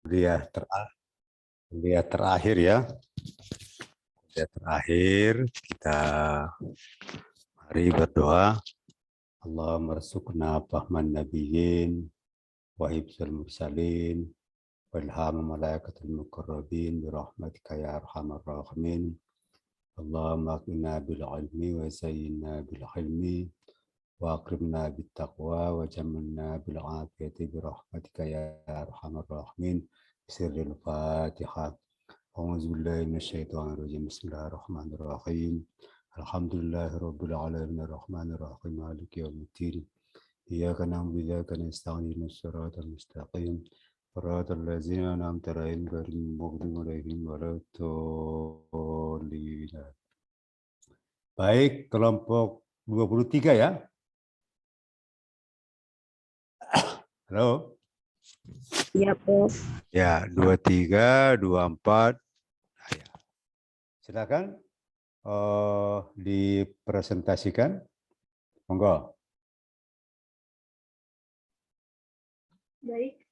Kuliah terakhir ya. Kuliah terakhir kita mari berdoa. Allahumma rzuqna fahman nabiyyin wa hifdzal mursalin wa ilhama malaikatil muqarrabin bi rahmatika ya arhamar rahimin. Allahumma qina bil ilmi wa zayyinna bil hilmi wa akrimna bit taqwa wa jamilna bil afiyati bi rahmatika ya arhamar rahimin. Sirril Fatihah. A'udzu billahi minasyaitonir rajim. Bismillahirrahmanirrahim. Alhamdulillahirabbil alamin arrahmanir rahim maliki yaumiddin. Iyyaka na'budu wa iyyaka nasta'in ihdinas siratal mustaqim. Shiratal ladzina an'amta 'alaihim ghairil maghdubi 'alaihim waladdallin. Baik, kelompok 23 ya. Halo. Iya, Prof. Ya, 23, 24. Ya. Silakan dipresentasikan. Monggo. Baik.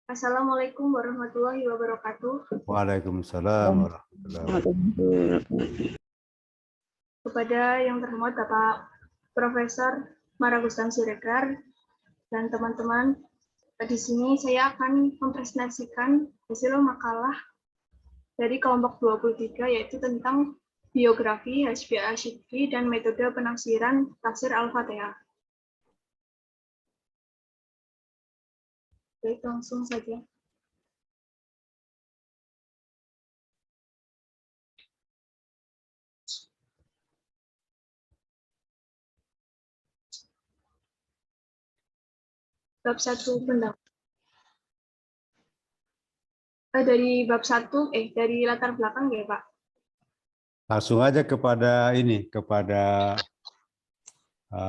Assalamualaikum warahmatullahi wabarakatuh. Waalaikumsalam warahmatullahi wabarakatuh. Kepada yang terhormat Bapak Profesor Maragustan Siregar dan teman-teman, di sini saya akan mempresentasikan hasil makalah dari kelompok 23, yaitu tentang biografi Hasbi Asyidqi dan metode penafsiran tafsir Al-Fatihah. Baik, langsung saja. Bab 1 pendapat. Dari bab 1, dari latar belakang ya, Pak. Langsung aja kepada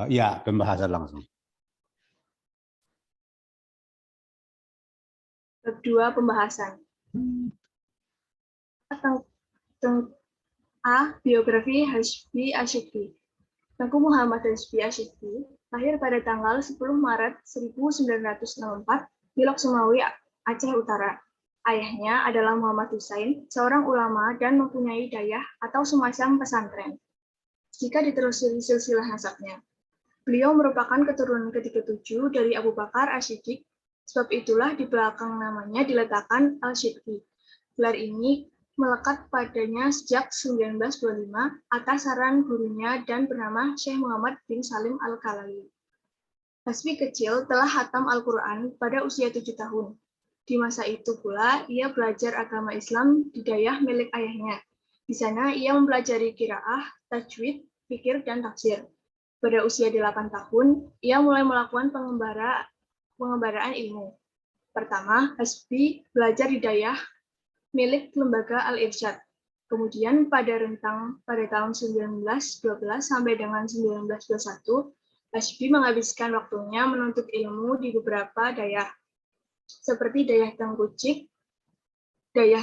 ya, pembahasan langsung. Bab 2 pembahasan. Biografi Hasbi Asyidqi. Tengku Muhammad Hasbi Asyidqi lahir pada tanggal 10 Maret 1964 di Lok Sumawi, Aceh Utara. Ayahnya adalah Muhammad Husain, seorang ulama dan mempunyai dayah atau semacam pesantren. Jika ditelusuri silsilah nasabnya, beliau merupakan keturunan ke-37 dari Abu Bakar Asy-Siddiq, sebab itulah di belakang namanya diletakkan Al-Siddiq. Gelar ini melekat padanya sejak 1925 atas saran gurunya dan bernama Syekh Muhammad bin Salim Al-Kalawi. Hasbi kecil telah hatam Al-Quran pada usia 7 tahun. Di masa itu pula ia belajar agama Islam di dayah milik ayahnya. Di sana ia mempelajari qiraah, tajwid, fikir, dan tafsir. Pada usia 8 tahun, ia mulai melakukan pengembaraan ilmu. Pertama, Hasbi belajar di dayah milik lembaga Al-Irsyad. Kemudian pada tahun 1912 sampai dengan 1921, Hasbi menghabiskan waktunya menuntut ilmu di beberapa dayah, seperti dayah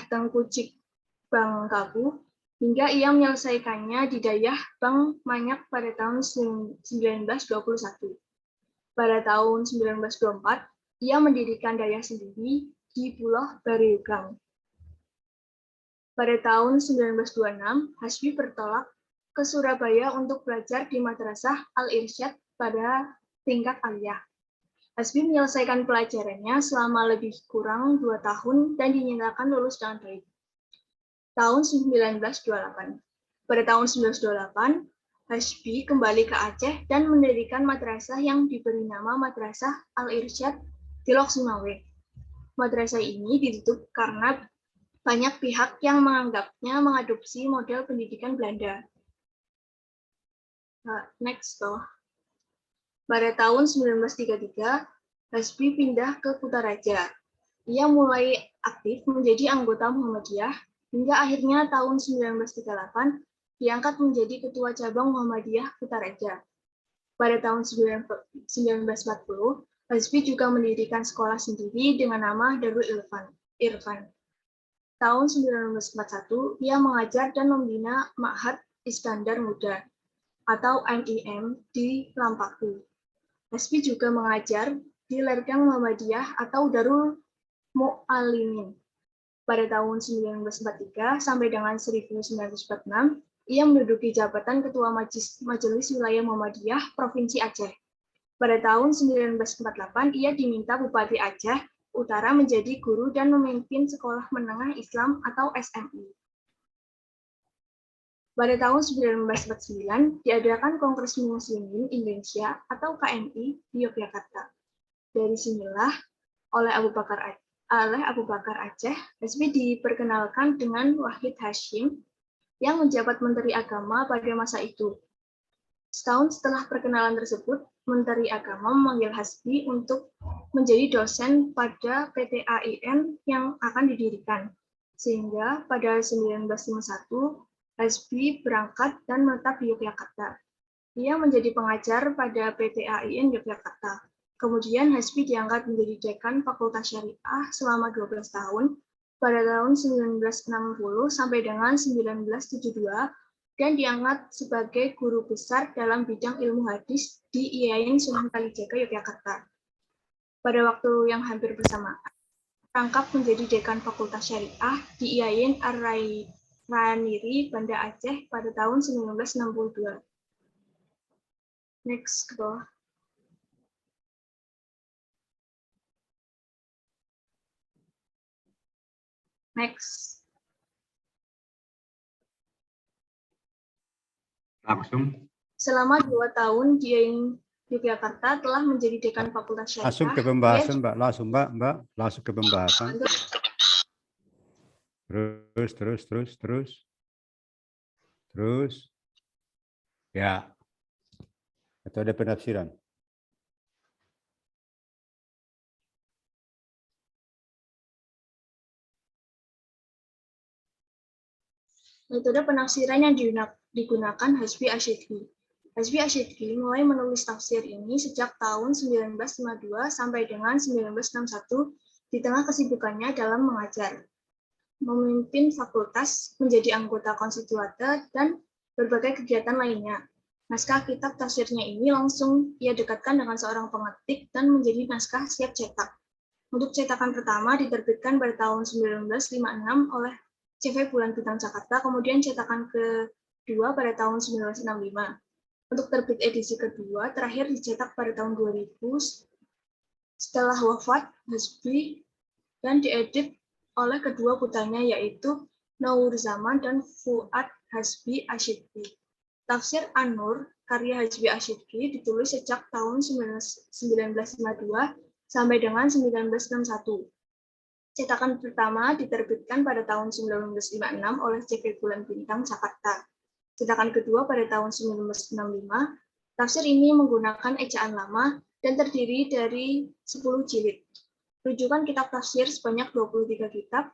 Tengkucik Bangkabu, hingga ia menyelesaikannya di dayah Bang Manyak pada tahun 1921. Pada tahun 1924, ia mendirikan dayah sendiri di Pulau Bariugang. Pada tahun 1926, Hasbi bertolak ke Surabaya untuk belajar di Madrasah Al-Irsyad pada tingkat aliyah. Hasbi menyelesaikan pelajarannya selama lebih kurang 2 tahun dan dinyatakan lulus dengan baik. Tahun 1928. Pada tahun 1928, Hasbi kembali ke Aceh dan mendirikan madrasah yang diberi nama Madrasah Al-Irsyad di Lok Sumawe. Madrasah ini ditutup karena banyak pihak yang menganggapnya mengadopsi model pendidikan Belanda. Next. Pada tahun 1933, Hasbi pindah ke Kutaraja. Ia mulai aktif menjadi anggota Muhammadiyah, hingga akhirnya tahun 1938 diangkat menjadi ketua cabang Muhammadiyah Kutaraja. Pada tahun 1940, Hasbi juga mendirikan sekolah sendiri dengan nama Darul Irfan. Tahun 1941, ia mengajar dan membina Ma'had Iskandar Muda atau MIM di Lampaku. Hasbi juga mengajar di Lergang Muhammadiyah atau Darul Mu'allimin. Pada tahun 1943 sampai dengan 1946, ia menduduki jabatan Ketua Majelis Wilayah Muhammadiyah Provinsi Aceh. Pada tahun 1948, ia diminta Bupati Aceh Utara menjadi guru dan memimpin Sekolah Menengah Islam atau SMI. Pada tahun 1949, diadakan Kongres Muslimin Indonesia atau KMI di Yogyakarta. Dari sinilah oleh Abu Bakar Aceh, Hasbi diperkenalkan dengan Wahid Hashim yang menjabat Menteri Agama pada masa itu. Setahun setelah perkenalan tersebut, Menteri Agama memanggil Hasbi untuk menjadi dosen pada PTAIN yang akan didirikan. Sehingga pada 1951, Hasbi berangkat dan menetap di Yogyakarta. Ia menjadi pengajar pada PTAIN Yogyakarta. Kemudian Hasbi diangkat menjadi dekan Fakultas Syariah selama 12 tahun pada tahun 1960 sampai dengan 1972 dan diangkat sebagai guru besar dalam bidang ilmu hadis di IAIN Sunan Kalijaga, Yogyakarta. Pada waktu yang hampir bersamaan, rangkap menjadi dekan Fakultas Syariah di IAIN Ar-Raniri, Banda Aceh pada tahun 1962. Next, ke bawah. Next. Langsung. Selama 2 tahun di Yogyakarta telah menjadi dekan Fakultas Syariah. Langsung ke pembahasan, Mbak. Langsung ke pembahasan. Terus. Ya. Atau ada penafsiran? Metode penafsiran yang digunakan Hasbi Asyidqi. Hasbi Asyidqi mulai menulis tafsir ini sejak tahun 1952 sampai dengan 1961 di tengah kesibukannya dalam mengajar, memimpin fakultas, menjadi anggota konstituada, dan berbagai kegiatan lainnya. Naskah kitab tafsirnya ini langsung ia dekatkan dengan seorang pengetik dan menjadi naskah siap cetak. Untuk cetakan pertama diterbitkan pada tahun 1956 oleh CV Bulan Bintang Jakarta, kemudian cetakan kedua pada tahun 1965. Untuk terbit edisi kedua terakhir dicetak pada tahun 2000 setelah wafat Hasbi dan diedit oleh kedua putranya yaitu Nur Zaman dan Fuad Hasbi Asyidqi. Tafsir An-Nur karya Hasbi Asyidqi ditulis sejak tahun 1952 sampai dengan 1961. Cetakan pertama diterbitkan pada tahun 1956 oleh CV Bulan Bintang Jakarta. Cetakan kedua pada tahun 1965. Tafsir ini menggunakan ejaan lama dan terdiri dari 10 jilid. Rujukan kitab tafsir sebanyak 23 kitab,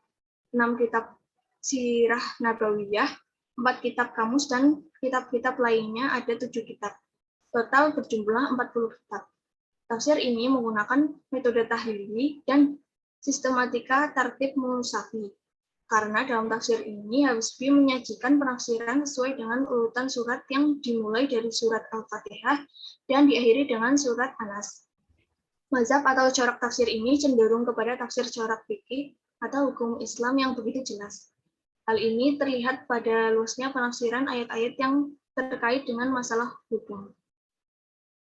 6 kitab sirah nabawiyah, 4 kitab kamus, dan kitab-kitab lainnya ada 7 kitab. Total berjumlah 40 kitab. Tafsir ini menggunakan metode tahlili dan sistematika tartib musafi. Karena dalam tafsir ini Hasbi menyajikan penafsiran sesuai dengan urutan surat yang dimulai dari surat Al-Fatihah dan diakhiri dengan surat An-Nas. Mazhab atau corak tafsir ini cenderung kepada tafsir corak fikih atau hukum Islam yang begitu jelas. Hal ini terlihat pada luasnya penafsiran ayat-ayat yang terkait dengan masalah hukum.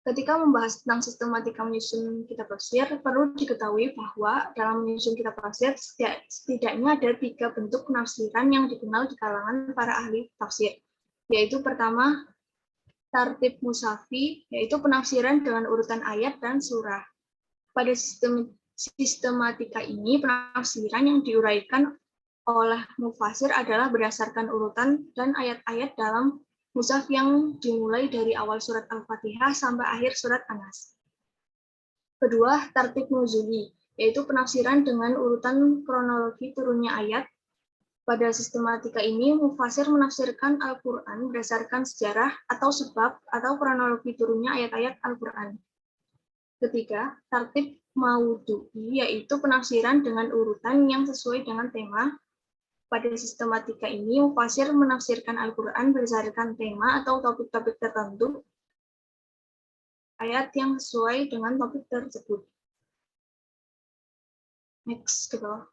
Ketika membahas tentang sistematika menyusun kitab tafsir, perlu diketahui bahwa dalam menyusun kitab tafsir setidaknya ada 3 bentuk penafsiran yang dikenal di kalangan para ahli tafsir, yaitu pertama, tartib musafi, yaitu penafsiran dengan urutan ayat dan surah. Pada sistematika ini, penafsiran yang diuraikan oleh mufasir adalah berdasarkan urutan dan ayat-ayat dalam mushaf yang dimulai dari awal surat Al-Fatihah sampai akhir surat An-Nas. Kedua, tartib nuzuli, yaitu penafsiran dengan urutan kronologi turunnya ayat. Pada sistematika ini, mufasir menafsirkan Al-Quran berdasarkan sejarah atau sebab atau kronologi turunnya ayat-ayat Al-Quran. Ketiga, tartib maudu'i, yaitu penafsiran dengan urutan yang sesuai dengan tema. Pada sistematika ini, mufasir menafsirkan Al-Quran berdasarkan tema atau topik-topik tertentu, ayat yang sesuai dengan topik tersebut. Next ke bawah.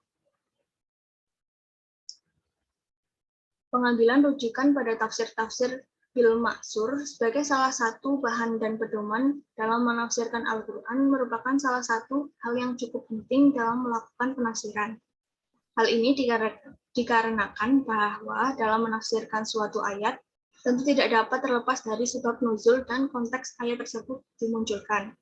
Pengambilan rujukan pada tafsir-tafsir bil ma'sur sebagai salah satu bahan dan pedoman dalam menafsirkan Al-Quran merupakan salah satu hal yang cukup penting dalam melakukan penafsiran. Hal ini dikarenakan bahwa dalam menafsirkan suatu ayat, tentu tidak dapat terlepas dari sebab nuzul dan konteks ayat tersebut dimunculkan.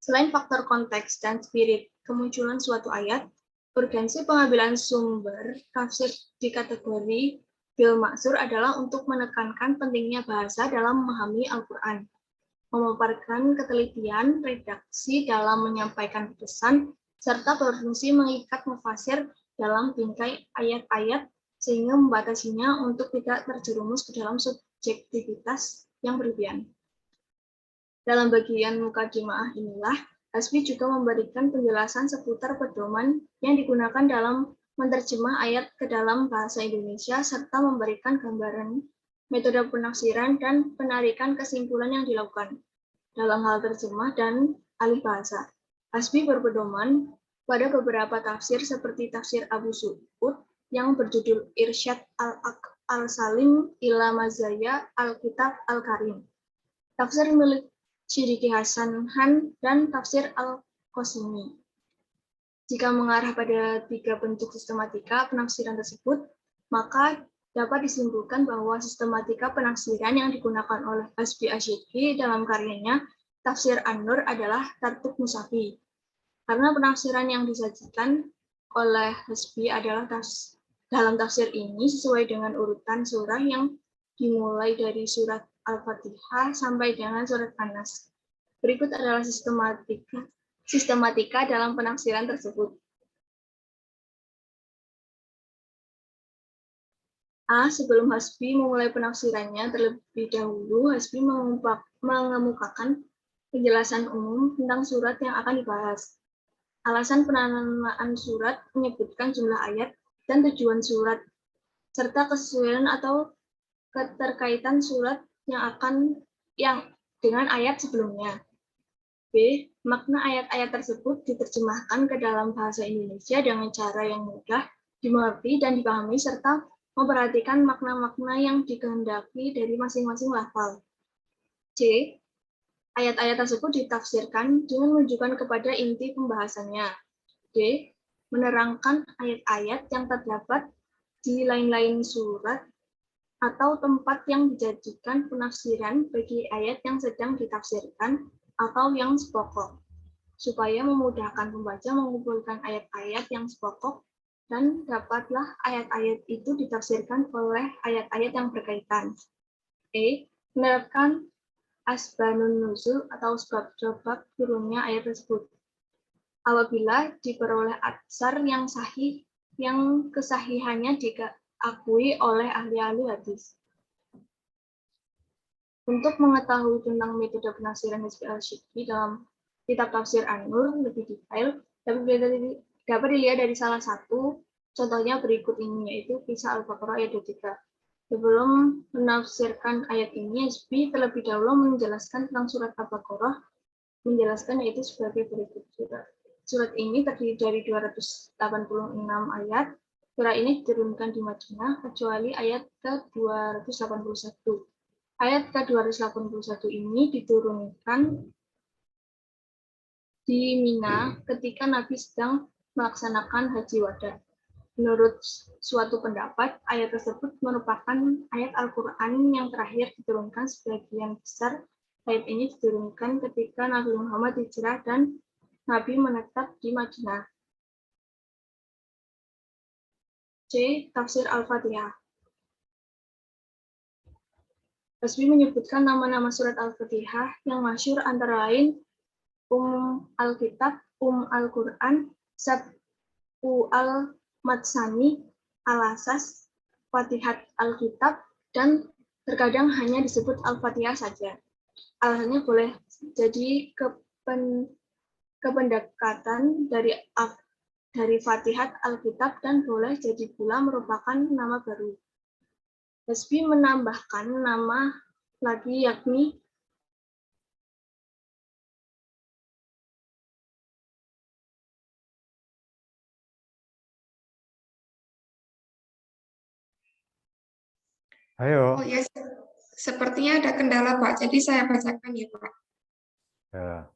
Selain faktor konteks dan spirit kemunculan suatu ayat, urgensi pengambilan sumber tafsir di kategori bil maksur adalah untuk menekankan pentingnya bahasa dalam memahami Al-Quran, memaparkan ketelitian redaksi dalam menyampaikan pesan, serta berfungsi mengikat mufasir dalam bingkai ayat-ayat sehingga membatasinya untuk tidak terjerumus ke dalam subjektivitas yang berlebihan. Dalam bagian mukadimah inilah, Hasbi juga memberikan penjelasan seputar pedoman yang digunakan dalam menerjemah ayat ke dalam bahasa Indonesia serta memberikan gambaran metode penafsiran dan penarikan kesimpulan yang dilakukan dalam hal terjemah dan alih bahasa. Hasbi berpedoman pada beberapa tafsir seperti tafsir Abu Su'ud yang berjudul Irsyad al-Salim ila Mazaya al-Kitab al-Karim, tafsir milik Syiriki Hasan Han, dan tafsir Al-Qasimi. Jika mengarah pada 3 bentuk sistematika penafsiran tersebut, maka dapat disimpulkan bahwa sistematika penafsiran yang digunakan oleh Hasbi Asyidqi dalam karyanya Tafsir An-Nur adalah tartib musafi. Karena penafsiran yang disajikan oleh Hasbi adalah dalam tafsir ini sesuai dengan urutan surah yang dimulai dari surat Al-Fatihah sampai dengan surat An-Nas. Berikut adalah sistematika dalam penafsiran tersebut. A. Sebelum Hasbi memulai penafsirannya, terlebih dahulu Hasbi mengemukakan penjelasan umum tentang surat yang akan dibahas. Alasan penamaan surat menyebutkan jumlah ayat dan tujuan surat, serta kesesuaian atau keterkaitan surat yang dengan ayat sebelumnya. B. Makna ayat-ayat tersebut diterjemahkan ke dalam bahasa Indonesia dengan cara yang mudah dimengerti dan dipahami serta memperhatikan makna-makna yang dikehendaki dari masing-masing lafal. C. Ayat-ayat tersebut ditafsirkan dengan menunjukkan kepada inti pembahasannya. D. Menerangkan ayat-ayat yang terdapat di lain-lain surat atau tempat yang dijadikan penafsiran bagi ayat yang sedang ditafsirkan atau yang sepokok, supaya memudahkan pembaca mengumpulkan ayat-ayat yang sepokok dan dapatlah ayat-ayat itu ditafsirkan oleh ayat-ayat yang berkaitan. E. Menerapkan asbabun nuzul atau sebab-sebab turunnya ayat tersebut. Apabila diperoleh atsar yang sahih, yang kesahihannya diakui oleh ahli-ahli hadis. Untuk mengetahui tentang metode penafsiran Hasbi Asyidqi dalam kitab Tafsir An-Nur lebih detail, dapat dilihat dari salah satu contohnya berikut ini, yaitu kisah Al-Baqarah ayat 23. Sebelum menafsirkan ayat ini, Hasbi terlebih dahulu menjelaskan tentang surat Al-Baqarah, menjelaskan yaitu sebagai berikut. Surat ini terdiri dari 286 ayat. Surat ini diturunkan di Madinah, kecuali ayat ke-281. Ayat ke-281 ini diturunkan di Mina ketika Nabi sedang melaksanakan haji wada. Menurut suatu pendapat, ayat tersebut merupakan ayat Al-Quran yang terakhir diturunkan. Sebagian besar ayat ini diturunkan ketika Nabi Muhammad hijrah dan Nabi menetap di Madinah. C. Tafsir Al-Fatihah. Hasbi menyebutkan nama-nama surat Al-Fatihah yang masyhur antara lain Al-Kitab, Al-Quran, Sab'u Al-Matsani, Al-Asas, Fatihat Al-Kitab, dan terkadang hanya disebut Al-Fatihah saja. Alasannya boleh jadi kependekatan dari Fatihat Al-Kitab dan boleh jadi pula merupakan nama baru. Hasbi menambahkan nama lagi yakni Ayo. Oh ya, sepertinya ada kendala Pak, jadi saya bacakan ya Pak. Ya.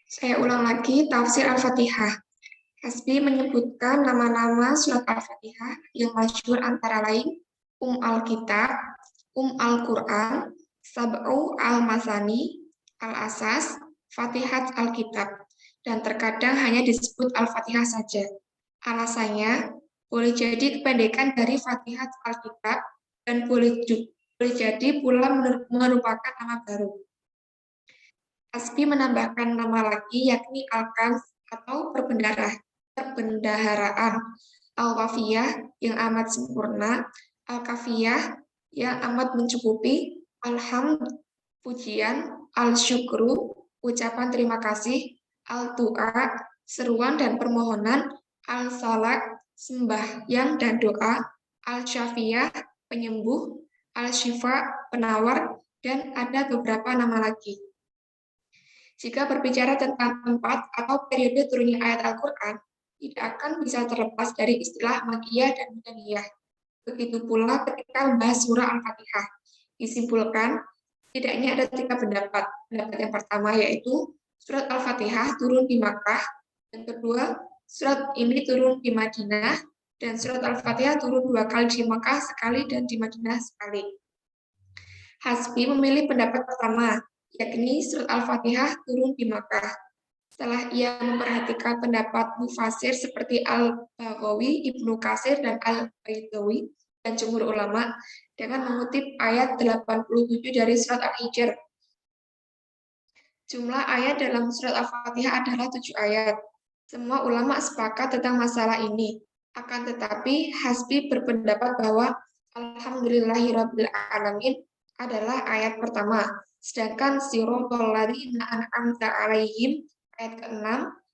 Saya ulang lagi, tafsir Al-Fatihah. Hasbi menyebutkan nama-nama surat Al-Fatihah yang masyhur antara lain Al-Kitab, Al-Quran, Sab'u Al-Masani, Al-Asas, Fatihat Al-Kitab, dan terkadang hanya disebut Al-Fatihah saja. Alasannya, boleh jadi kependekan dari Fatihat Al-Kitab dan boleh jadi pula merupakan nama baru. Hasbi menambahkan nama lagi yakni Al-Kanz atau perbendaharaan, Al-Wafiyah yang amat sempurna, Al-Kafiyah yang amat mencukupi, Alhamd pujian, Al-Syukru ucapan terima kasih, Al-Du'a seruan dan permohonan, Al-Salak sembahyang dan doa, Al-Syafiyah penyembuh, Al-Syifa penawar, dan ada beberapa nama lagi. Jika berbicara tentang tempat atau periode turunnya ayat Al-Quran, tidak akan bisa terlepas dari istilah Makkiyah dan Madaniyah. Begitu pula ketika membahas surah Al-Fatihah. Disimpulkan, tidaknya ada 3 pendapat. Pendapat yang pertama yaitu surat Al-Fatihah turun di Makkah, yang kedua, surat ini turun di Madinah, dan surat Al-Fatihah turun 2 kali di Makkah sekali dan di Madinah sekali. Hasbi memilih pendapat pertama, yakni surat Al-Fatihah turun di Makkah. Setelah ia memperhatikan pendapat mufasir seperti Al-Baghawi, Ibnu Katsir, dan Al-Baitawi, dan jumhur ulama, dengan mengutip ayat 87 dari surat Al-Hijr. Jumlah ayat dalam surat Al-Fatihah adalah 7 ayat. Semua ulama sepakat tentang masalah ini. Akan tetapi, Hasbi berpendapat bahwa Alhamdulillahirrabbilalamin adalah ayat pertama. Sedangkan siratal ladzina an'amta 'alaihim ayat ke-6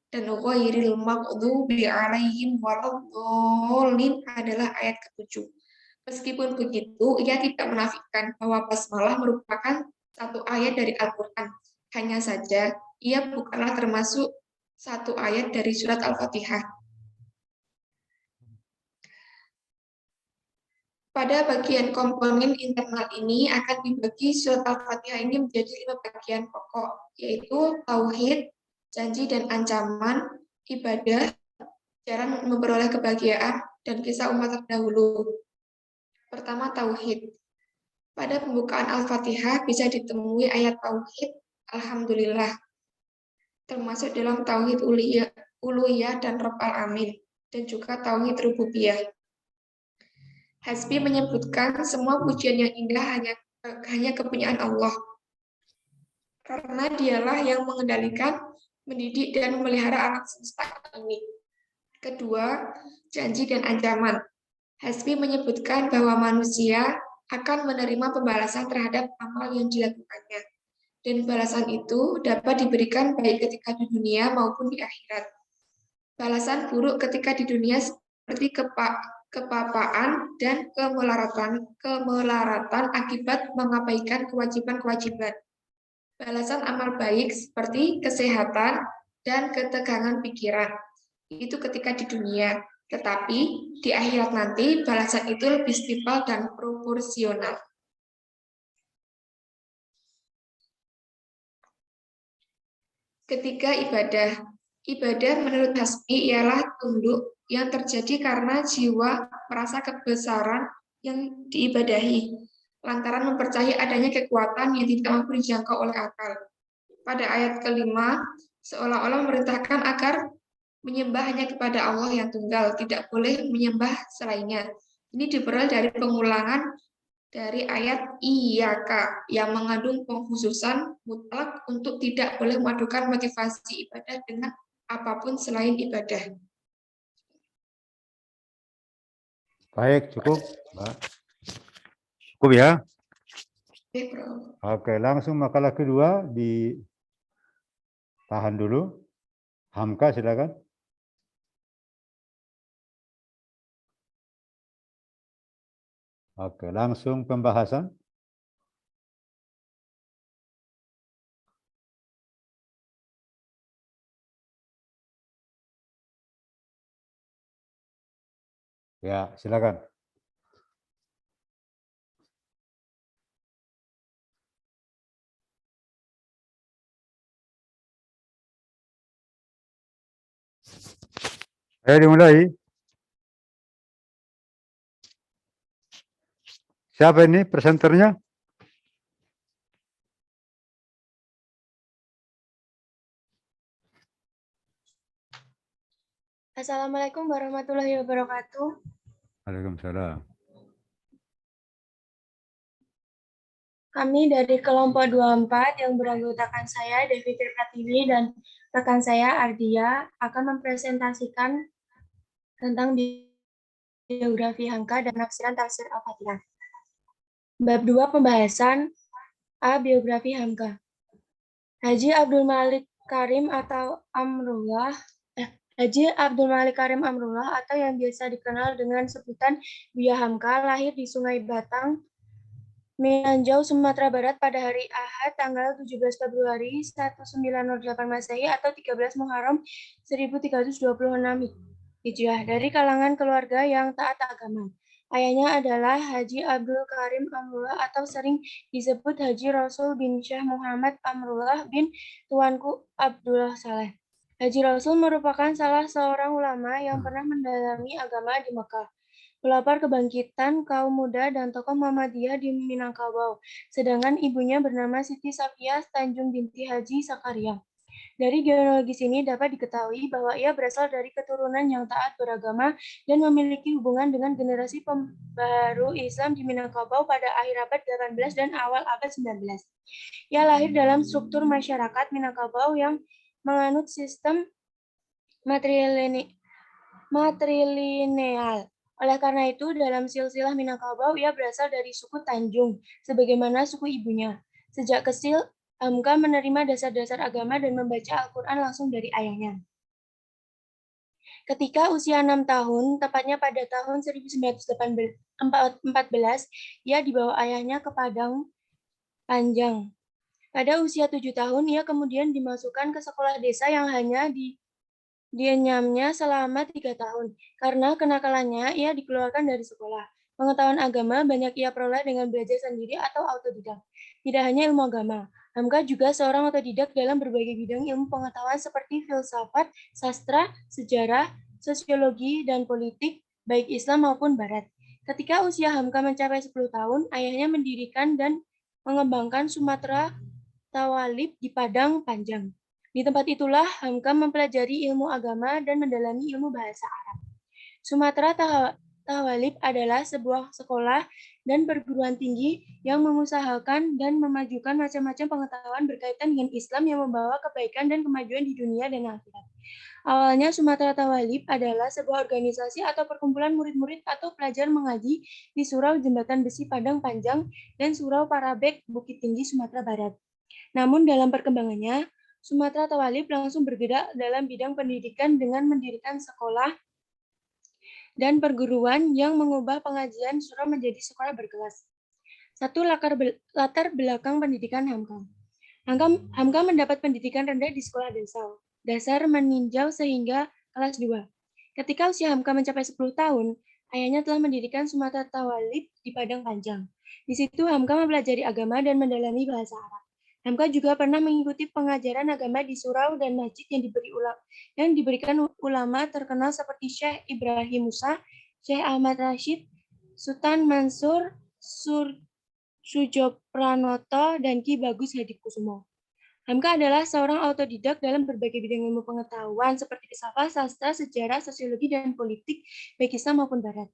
dan ghairil maghdubi 'alaihim waladdallin adalah ayat ke-7. Meskipun begitu, ia tidak menafikan bahwa basmalah merupakan satu ayat dari Al-Quran. Hanya saja, ia bukanlah termasuk satu ayat dari surat Al-Fatihah. Pada bagian komponen internal ini akan dibagi surat Al-Fatihah ini menjadi 5 bagian pokok, yaitu tauhid, janji dan ancaman, ibadah, cara memperoleh kebahagiaan, dan kisah umat terdahulu. Pertama, tauhid. Pada pembukaan Al-Fatihah bisa ditemui ayat tauhid, Alhamdulillah, termasuk dalam tauhid uluhiyah dan Rabb al-Amin, dan juga tauhid rububiyah. Hasbi menyebutkan semua pujian yang indah hanya kepunyaan Allah. Karena dialah yang mengendalikan, mendidik, dan memelihara alam semesta ini. Kedua, janji dan ancaman. Hasbi menyebutkan bahwa manusia akan menerima pembalasan terhadap amal yang dilakukannya. Dan balasan itu dapat diberikan baik ketika di dunia maupun di akhirat. Balasan buruk ketika di dunia seperti kepapaan dan kemelaratan akibat mengabaikan kewajiban-kewajiban. Balasan amal baik seperti kesehatan dan ketegangan pikiran. Itu ketika di dunia. Tetapi di akhirat nanti balasan itu lebih setimpal dan proporsional. Ketiga, ibadah. Ibadah menurut Hasbi ialah tunduk yang terjadi karena jiwa merasa kebesaran yang diibadahi, lantaran mempercayai adanya kekuatan yang tidak mampu dijangkau oleh akal. Pada ayat kelima, seolah-olah memerintahkan agar menyembah hanya kepada Allah yang tunggal, tidak boleh menyembah selainnya. Ini diperoleh dari pengulangan dari ayat Iyaka yang mengandung pengkhususan mutlak untuk tidak boleh memadukan motivasi ibadah dengan apapun selain ibadah. Baik, cukup, Mbak. Cukup ya. Oke, Bro. Oke, langsung makalah kedua ditahan dulu. Hamka, silakan. Oke, langsung pembahasan. Ya, silakan. Ayo dimulai. Siapa ini presenternya? Assalamualaikum warahmatullahi wabarakatuh. Waalaikumsalam. Kami dari kelompok 24 yang beranggotakan saya, Devi Pratiwi, dan rekan saya, Ardia, akan mempresentasikan tentang biografi Hamka dan penafsiran tafsir Al-Fatihah. Bab 2 pembahasan A. Biografi Hamka. Haji Abdul Malik Karim atau Amrullah Haji Abdul Malik Karim Amrullah atau yang biasa dikenal dengan sebutan Buya Hamka lahir di Sungai Batang, Minanjau, Sumatera Barat pada hari Ahad tanggal 17 Februari 1908 Masehi atau 13 Muharram 1326 Hijriah dari kalangan keluarga yang taat agama. Ayahnya adalah Haji Abdul Karim Amrullah atau sering disebut Haji Rasul bin Syah Muhammad Amrullah bin Tuanku Abdullah Saleh. Haji Rasul merupakan salah seorang ulama yang pernah mendalami agama di Mekah, pelopor kebangkitan kaum muda dan tokoh Muhammadiyah di Minangkabau. Sedangkan ibunya bernama Siti Safiyah Tanjung binti Haji Sakaria. Dari genealogis ini dapat diketahui bahwa ia berasal dari keturunan yang taat beragama dan memiliki hubungan dengan generasi pembaru Islam di Minangkabau pada akhir abad 18 dan awal abad 19. Ia lahir dalam struktur masyarakat Minangkabau yang menganut sistem matrilineal. Oleh karena itu, dalam silsilah Minangkabau, ia berasal dari suku Tanjung, sebagaimana suku ibunya. Sejak kecil, Hamka menerima dasar-dasar agama dan membaca Al-Quran langsung dari ayahnya. Ketika usia 6 tahun, tepatnya pada tahun 1914, ia dibawa ayahnya ke Padang Panjang. Pada usia 7 tahun, ia kemudian dimasukkan ke sekolah desa yang hanya dienyamnya selama 3 tahun. Karena kenakalannya, ia dikeluarkan dari sekolah. Pengetahuan agama banyak ia peroleh dengan belajar sendiri atau autodidak. Tidak hanya ilmu agama, Hamka juga seorang otodidak dalam berbagai bidang ilmu pengetahuan seperti filsafat, sastra, sejarah, sosiologi, dan politik, baik Islam maupun Barat. Ketika usia Hamka mencapai 10 tahun, ayahnya mendirikan dan mengembangkan Sumatera Tawalib di Padang Panjang. Di tempat itulah Hamka mempelajari ilmu agama dan mendalami ilmu bahasa Arab. Sumatera Tawalib adalah sebuah sekolah dan perguruan tinggi yang mengusahakan dan memajukan macam-macam pengetahuan berkaitan dengan Islam yang membawa kebaikan dan kemajuan di dunia dan akhirat. Awalnya Sumatera Tawalib adalah sebuah organisasi atau perkumpulan murid-murid atau pelajar mengaji di Surau Jembatan Besi Padang Panjang dan Surau Parabek Bukit Tinggi Sumatera Barat. Namun dalam perkembangannya, Sumatera Tawalib langsung bergerak dalam bidang pendidikan dengan mendirikan sekolah dan perguruan yang mengubah pengajian surau menjadi sekolah berkelas. Satu latar belakang pendidikan Hamka. Hamka mendapat pendidikan rendah di sekolah dasar meninjau sehingga kelas 2. Ketika usia Hamka mencapai 10 tahun, ayahnya telah mendirikan Sumatera Tawalib di Padang Panjang. Di situ Hamka mempelajari agama dan mendalami bahasa Arab. Hamka juga pernah mengikuti pengajaran agama di surau dan masjid yang diberikan ulama terkenal seperti Syekh Ibrahim Musa, Syekh Ahmad Rashid, Sultan Mansur, Sujopranoto, dan Ki Bagus Hadikusumo. Hamka adalah seorang autodidak dalam berbagai bidang ilmu pengetahuan seperti filsafat, sastra, sejarah, sosiologi, dan politik, baik Islam maupun Barat.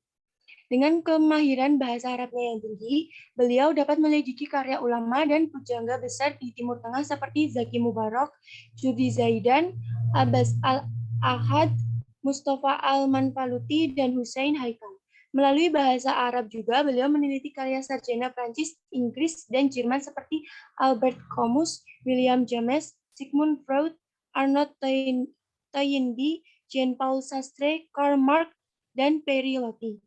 Dengan kemahiran bahasa Arabnya yang tinggi, beliau dapat menyelidiki karya ulama dan pujangga besar di Timur Tengah seperti Zaki Mubarak, Judi Zaidan, Abbas Al-Ahad, Mustafa Al-Manfaluti, dan Hussein Haikal. Melalui bahasa Arab juga, beliau meneliti karya sarjana Prancis, Inggris, dan Jerman seperti Albert Camus, William James, Sigmund Freud, Arnold Toynbee, Jean-Paul Sartre, Karl Marx, dan Perry Loti.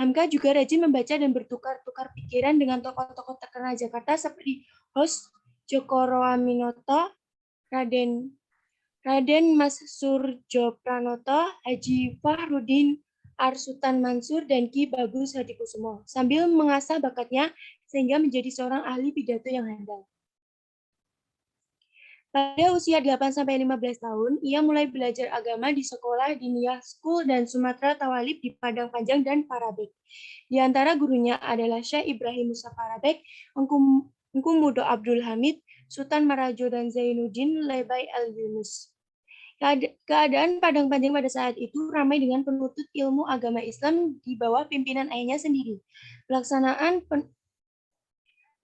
Hamka juga rajin membaca dan bertukar-tukar pikiran dengan tokoh-tokoh terkenal Jakarta seperti Hos Djoko Raden Mas Surjopranoto, Haji Fahruddin Arsutan Mansur, dan Ki Bagus Hadikusumo, sambil mengasah bakatnya sehingga menjadi seorang ahli pidato yang handal. Pada usia 8-15 tahun, ia mulai belajar agama di sekolah Diniyah School dan Sumatera Tawalib di Padang Panjang dan Parabek. Di antara gurunya adalah Syekh Ibrahim Musa Parabek, Engku Mudo Abdul Hamid, Sultan Marajo, dan Zainuddin Lebai Al-Yunus. Keadaan Padang Panjang pada saat itu ramai dengan penuntut ilmu agama Islam di bawah pimpinan ayahnya sendiri.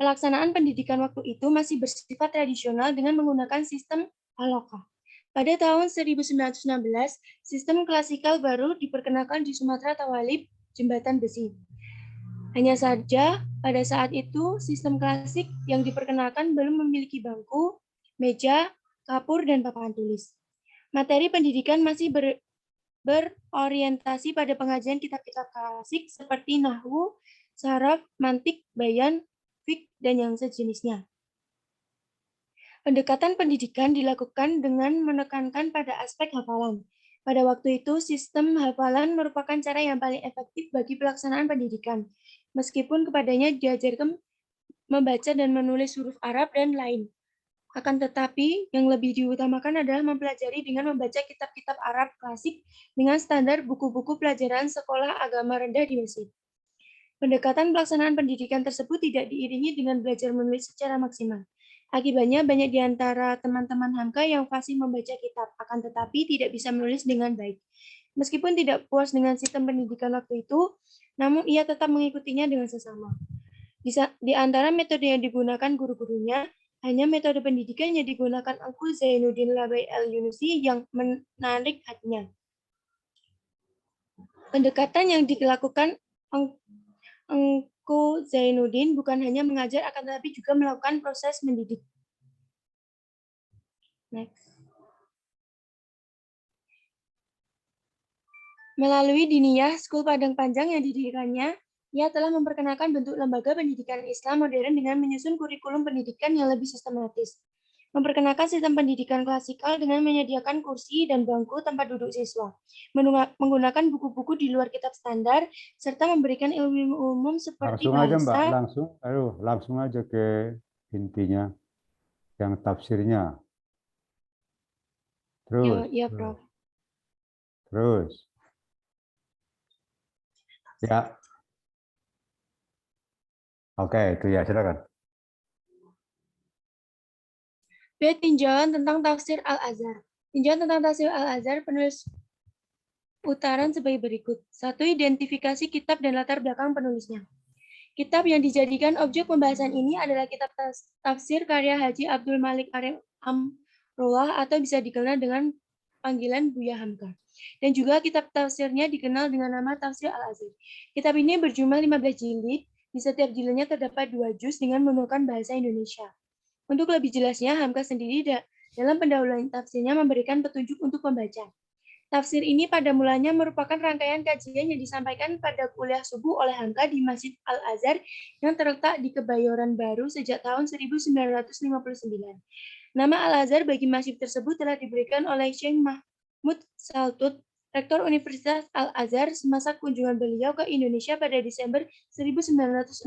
Pelaksanaan pendidikan waktu itu masih bersifat tradisional dengan menggunakan sistem halaqah. Pada tahun 1916, sistem klasikal baru diperkenalkan di Sumatera Tawalib, jembatan besi. Hanya saja, pada saat itu, sistem klasik yang diperkenalkan belum memiliki bangku, meja, kapur, dan papan tulis. Materi pendidikan masih berorientasi pada pengajian kitab-kitab klasik seperti nahwu, saraf, mantik, bayan, fiqh, dan yang sejenisnya. Pendekatan pendidikan dilakukan dengan menekankan pada aspek hafalan. Pada waktu itu, sistem hafalan merupakan cara yang paling efektif bagi pelaksanaan pendidikan, meskipun kepadanya diajarkan membaca dan menulis huruf Arab dan lain. Akan tetapi, yang lebih diutamakan adalah mempelajari dengan membaca kitab-kitab Arab klasik dengan standar buku-buku pelajaran sekolah agama rendah di Mesir. Pendekatan pelaksanaan pendidikan tersebut tidak diiringi dengan belajar menulis secara maksimal. Akibatnya, banyak di antara teman-teman Hamka yang fasih membaca kitab, akan tetapi tidak bisa menulis dengan baik. Meskipun tidak puas dengan sistem pendidikan waktu itu, namun ia tetap mengikutinya dengan sesama. Di antara metode yang digunakan guru-gurunya, hanya metode pendidikan yang digunakan Engku Zainuddin Lebai Al-Yunusi yang menarik hatinya. Pendekatan yang dilakukan Engku Zainuddin bukan hanya mengajar, akan tetapi juga melakukan proses mendidik. Next. Melalui Diniyah School Padang Panjang yang didirikannya, ia telah memperkenalkan bentuk lembaga pendidikan Islam modern dengan menyusun kurikulum pendidikan yang lebih sistematis. Memperkenalkan sistem pendidikan klasikal dengan menyediakan kursi dan bangku tempat duduk siswa, menggunakan buku-buku di luar kitab standar, serta memberikan ilmu umum seperti langsung aja Mbak, bahasa. langsung aja ke intinya, yang tafsirnya. Terus. Ya, Prof. Terus. Ya. Oke, itu ya, silakan. B. Tinjauan tentang tafsir Al-Azhar. Tinjauan tentang tafsir Al-Azhar penulis putaran sebagai berikut. 1. Identifikasi kitab dan latar belakang penulisnya. Kitab yang dijadikan objek pembahasan ini adalah kitab tafsir karya Haji Abdul Malik Arif Amrullah atau bisa dikenal dengan panggilan Buya Hamka. Dan juga kitab tafsirnya dikenal dengan nama Tafsir Al-Azhar. Kitab ini berjumlah 15 jilid. Di setiap jilidnya terdapat 2 juz dengan menggunakan bahasa Indonesia. Untuk lebih jelasnya, Hamka sendiri dalam pendahuluan tafsirnya memberikan petunjuk untuk pembaca. Tafsir ini pada mulanya merupakan rangkaian kajian yang disampaikan pada kuliah subuh oleh Hamka di Masjid Al-Azhar yang terletak di Kebayoran Baru sejak tahun 1959. Nama Al-Azhar bagi masjid tersebut telah diberikan oleh Syekh Mahmud Saltut, Rektor Universitas Al-Azhar semasa kunjungan beliau ke Indonesia pada Desember 1960,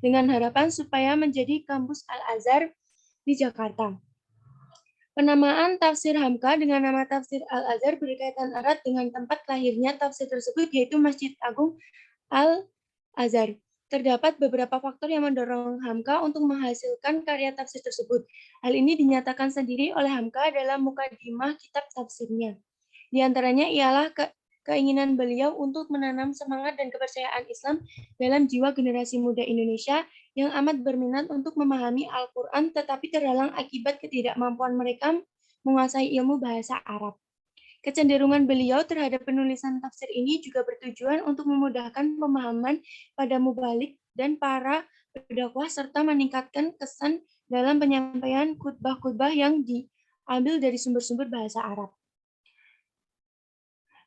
dengan harapan supaya menjadi kampus Al-Azhar di Jakarta. Penamaan tafsir Hamka dengan nama Tafsir Al-Azhar berkaitan erat dengan tempat lahirnya tafsir tersebut, yaitu Masjid Agung Al-Azhar. Terdapat beberapa faktor yang mendorong Hamka untuk menghasilkan karya tafsir tersebut. Hal ini dinyatakan sendiri oleh Hamka dalam mukadimah kitab tafsirnya. Di antaranya ialah keinginan beliau untuk menanam semangat dan kepercayaan Islam dalam jiwa generasi muda Indonesia yang amat berminat untuk memahami Al-Quran tetapi terhalang akibat ketidakmampuan mereka menguasai ilmu bahasa Arab. Kecenderungan beliau terhadap penulisan tafsir ini juga bertujuan untuk memudahkan pemahaman pada mubalik dan para pendakwah serta meningkatkan kesan dalam penyampaian khutbah-khutbah yang diambil dari sumber-sumber bahasa Arab.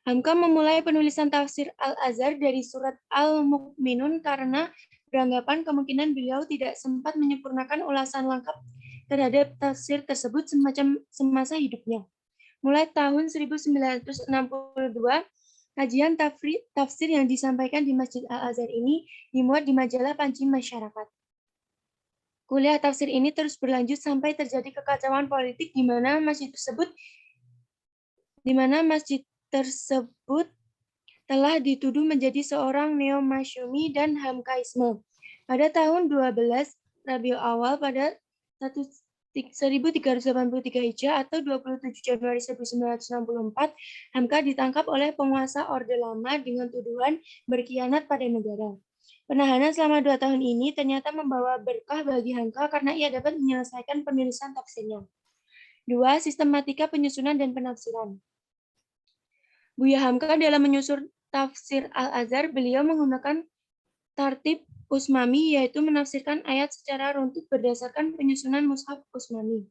Hamka memulai penulisan tafsir Al-Azhar dari surat Al-Mu'minun karena beranggapan kemungkinan beliau tidak sempat menyempurnakan ulasan lengkap terhadap tafsir tersebut semasa hidupnya. Mulai tahun 1962, kajian tafsir yang disampaikan di Masjid Al-Azhar ini dimuat di majalah Panji Masyarakat. Kuliah tafsir ini terus berlanjut sampai terjadi kekacauan politik di mana masjid tersebut telah dituduh menjadi seorang neo-masyumi dan Hamkaisme. Pada tahun 12 Rabiul Awal pada 1383 Hijriah atau 27 Januari 1964, Hamka ditangkap oleh penguasa Orde Lama dengan tuduhan berkhianat pada negara. Penahanan selama 2 tahun ini ternyata membawa berkah bagi Hamka karena ia dapat menyelesaikan penulisan tafsirnya. 2. Sistematika penyusunan dan penafsiran. Buya Hamka dalam menyusun tafsir Al-Azhar, beliau menggunakan tartib Utsmani, yaitu menafsirkan ayat secara runtut berdasarkan penyusunan mushaf Utsmani.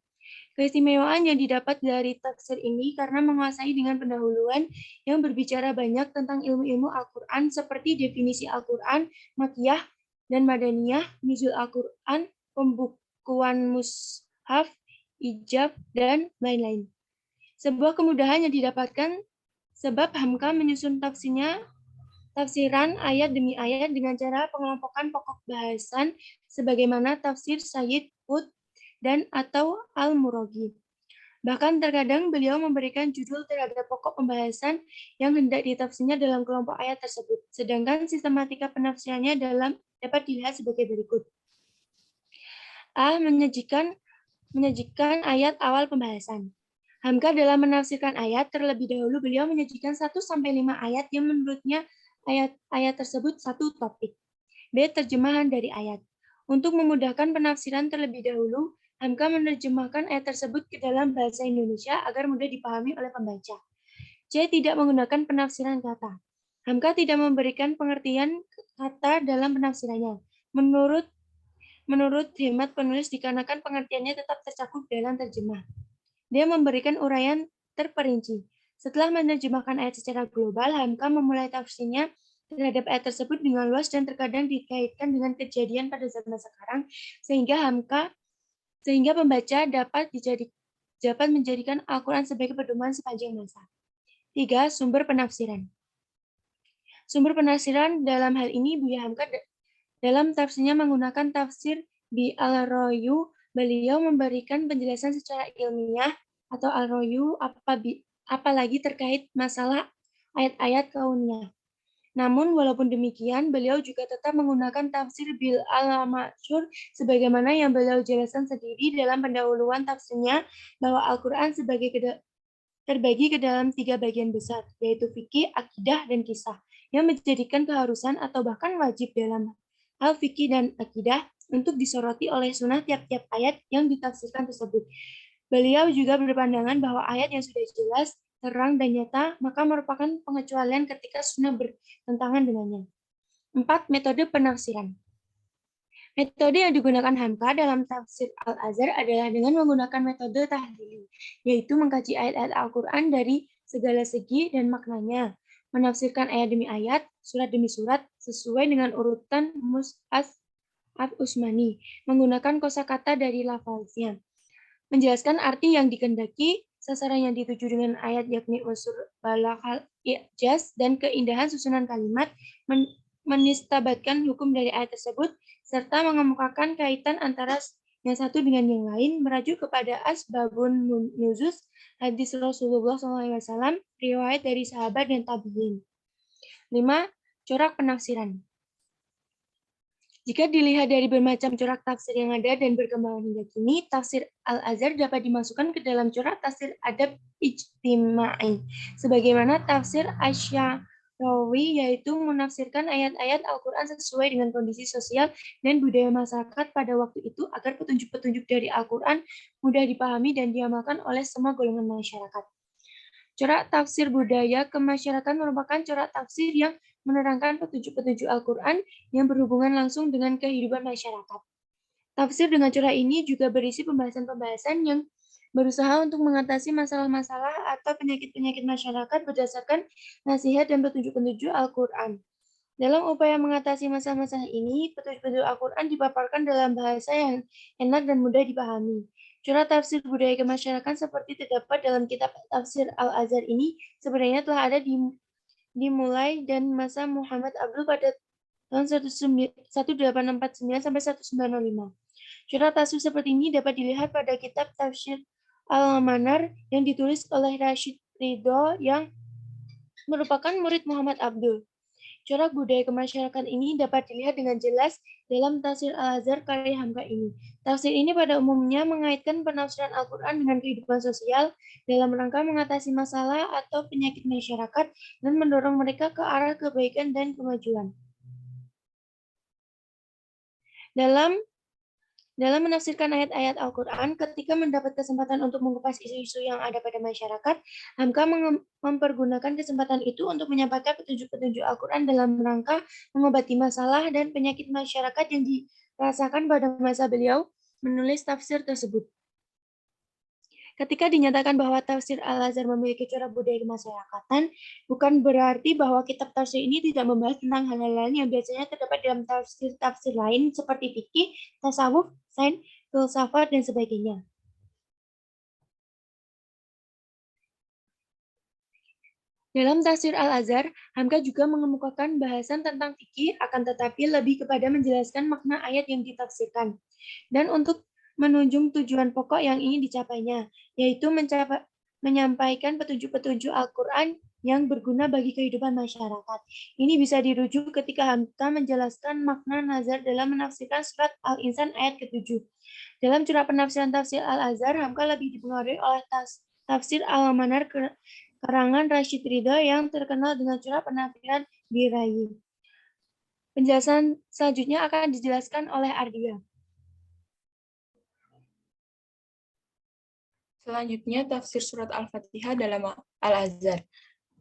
Keistimewaan yang didapat dari tafsir ini karena menguasai dengan pendahuluan yang berbicara banyak tentang ilmu-ilmu Al-Quran seperti definisi Al-Quran, Makkiyah dan Madaniyah, nuzul Al-Quran, pembukuan mushaf, ijab, dan lain-lain. Sebuah kemudahan yang didapatkan sebab Hamka menyusun tafsiran ayat demi ayat dengan cara pengelompokan pokok bahasan sebagaimana tafsir Sayyid Qutb dan atau Al-Muraghi. Bahkan terkadang beliau memberikan judul terhadap pokok pembahasan yang hendak ditafsirnya dalam kelompok ayat tersebut. Sedangkan sistematika penafsirannya dapat dilihat sebagai berikut. A. Menyajikan ayat awal pembahasan. Hamka dalam menafsirkan ayat, terlebih dahulu beliau menyajikan 1-5 ayat yang menurutnya ayat tersebut satu topik. B. Terjemahan dari ayat. Untuk memudahkan penafsiran terlebih dahulu, Hamka menerjemahkan ayat tersebut ke dalam bahasa Indonesia agar mudah dipahami oleh pembaca. C. Tidak menggunakan penafsiran kata. Hamka tidak memberikan pengertian kata dalam penafsirannya. Menurut hemat penulis dikarenakan pengertiannya tetap tercakup dalam terjemah. Dia memberikan uraian terperinci. Setelah menerjemahkan ayat secara global, Hamka memulai tafsirnya terhadap ayat tersebut dengan luas dan terkadang dikaitkan dengan kejadian pada zaman sekarang, sehingga pembaca dapat menjadikan Al-Quran sebagai pedoman sepanjang masa. 3. Sumber penafsiran. Sumber penafsiran dalam hal ini Buya Hamka dalam tafsirnya menggunakan tafsir bi Al-Royu. Beliau memberikan penjelasan secara ilmiah atau Al-Royu apalagi terkait masalah ayat-ayat kauniyah. Namun walaupun demikian, beliau juga tetap menggunakan tafsir bil al-masyhur sebagaimana yang beliau jelaskan sendiri dalam pendahuluan tafsirnya bahwa Al-Quran terbagi ke dalam 3 bagian besar, yaitu fikih, akidah, dan kisah, yang menjadikan keharusan atau bahkan wajib dalam hal fikih dan akidah untuk disoroti oleh sunnah tiap-tiap ayat yang ditafsirkan tersebut. Beliau juga berpandangan bahwa ayat yang sudah jelas, terang, dan nyata, maka merupakan pengecualian ketika sunnah bertentangan dengannya. 4. Metode penafsiran. Metode yang digunakan Hamka dalam tafsir Al-Azhar adalah dengan menggunakan metode tahlili, yaitu mengkaji ayat-ayat Al-Quran dari segala segi dan maknanya, menafsirkan ayat demi ayat, surat demi surat, sesuai dengan urutan mushaf Utsmani, menggunakan kosakata dari lafaznya, menjelaskan arti yang dikehendaki, sasaran yang dituju dengan ayat yakni unsur balaghah, i'jaz, dan keindahan susunan kalimat, menistabatkan hukum dari ayat tersebut, serta mengemukakan kaitan antara yang satu dengan yang lain, merujuk kepada asbabun nuzul, hadis Rasulullah SAW, riwayat dari sahabat dan tabi'in. 5. Corak penafsiran. Jika dilihat dari bermacam corak tafsir yang ada dan berkembang hingga kini, tafsir Al-Azhar dapat dimasukkan ke dalam corak tafsir adab ijtimai, sebagaimana tafsir Asy-Syarawi, yaitu menafsirkan ayat-ayat Al-Quran sesuai dengan kondisi sosial dan budaya masyarakat pada waktu itu agar petunjuk-petunjuk dari Al-Quran mudah dipahami dan diamalkan oleh semua golongan masyarakat. Corak tafsir budaya kemasyarakatan merupakan corak tafsir yang menerangkan petunjuk-petunjuk Al-Quran yang berhubungan langsung dengan kehidupan masyarakat. Tafsir dengan corak ini juga berisi pembahasan-pembahasan yang berusaha untuk mengatasi masalah-masalah atau penyakit-penyakit masyarakat berdasarkan nasihat dan petunjuk-petunjuk Al-Quran. Dalam upaya mengatasi masalah-masalah ini, petunjuk-petunjuk Al-Quran dipaparkan dalam bahasa yang enak dan mudah dipahami. Corak tafsir budaya kemasyarakatan seperti terdapat dalam kitab tafsir Al-Azhar ini sebenarnya telah ada dimulai dan masa Muhammad Abdul pada tahun 1849 sampai 1905. Syurah tafsir seperti ini dapat dilihat pada kitab Tafsir Al-Manar yang ditulis oleh Rashid Ridho yang merupakan murid Muhammad Abdul. Corak budaya kemasyarakatan ini dapat dilihat dengan jelas dalam Tafsir Al-Azhar karya Hamka ini. Tafsir ini pada umumnya mengaitkan penafsiran Al-Quran dengan kehidupan sosial dalam rangka mengatasi masalah atau penyakit masyarakat dan mendorong mereka ke arah kebaikan dan kemajuan. Dalam menafsirkan ayat-ayat Al-Quran, ketika mendapat kesempatan untuk mengupas isu-isu yang ada pada masyarakat, Hamka mempergunakan kesempatan itu untuk menyampaikan petunjuk-petunjuk Al-Quran dalam rangka mengobati masalah dan penyakit masyarakat yang dirasakan pada masa beliau menulis tafsir tersebut. Ketika dinyatakan bahwa tafsir Al-Azhar memiliki corak budaya kemasyarakatan, bukan berarti bahwa kitab tafsir ini tidak membahas tentang hal-hal lain yang biasanya terdapat dalam tafsir-tafsir lain seperti fikih, tasawuf, sains, filsafat, dan sebagainya. Dalam tafsir Al-Azhar, Hamka juga mengemukakan bahasan tentang fikih, akan tetapi lebih kepada menjelaskan makna ayat yang ditafsirkan. Dan untuk menunjung tujuan pokok yang ingin dicapainya, yaitu menyampaikan petunjuk-petunjuk Al-Quran yang berguna bagi kehidupan masyarakat. Ini bisa dirujuk ketika Hamka menjelaskan makna nazar dalam menafsirkan surat Al-Insan ayat ke-7. Dalam curah penafsiran tafsir Al-Azhar, Hamka lebih dipengaruhi oleh tafsir Al-Manar karangan Rashid Ridho yang terkenal dengan curah penafsiran Birayi. Penjelasan selanjutnya akan dijelaskan oleh Ardia. Selanjutnya, tafsir surat Al-Fatihah dalam Al-Azhar.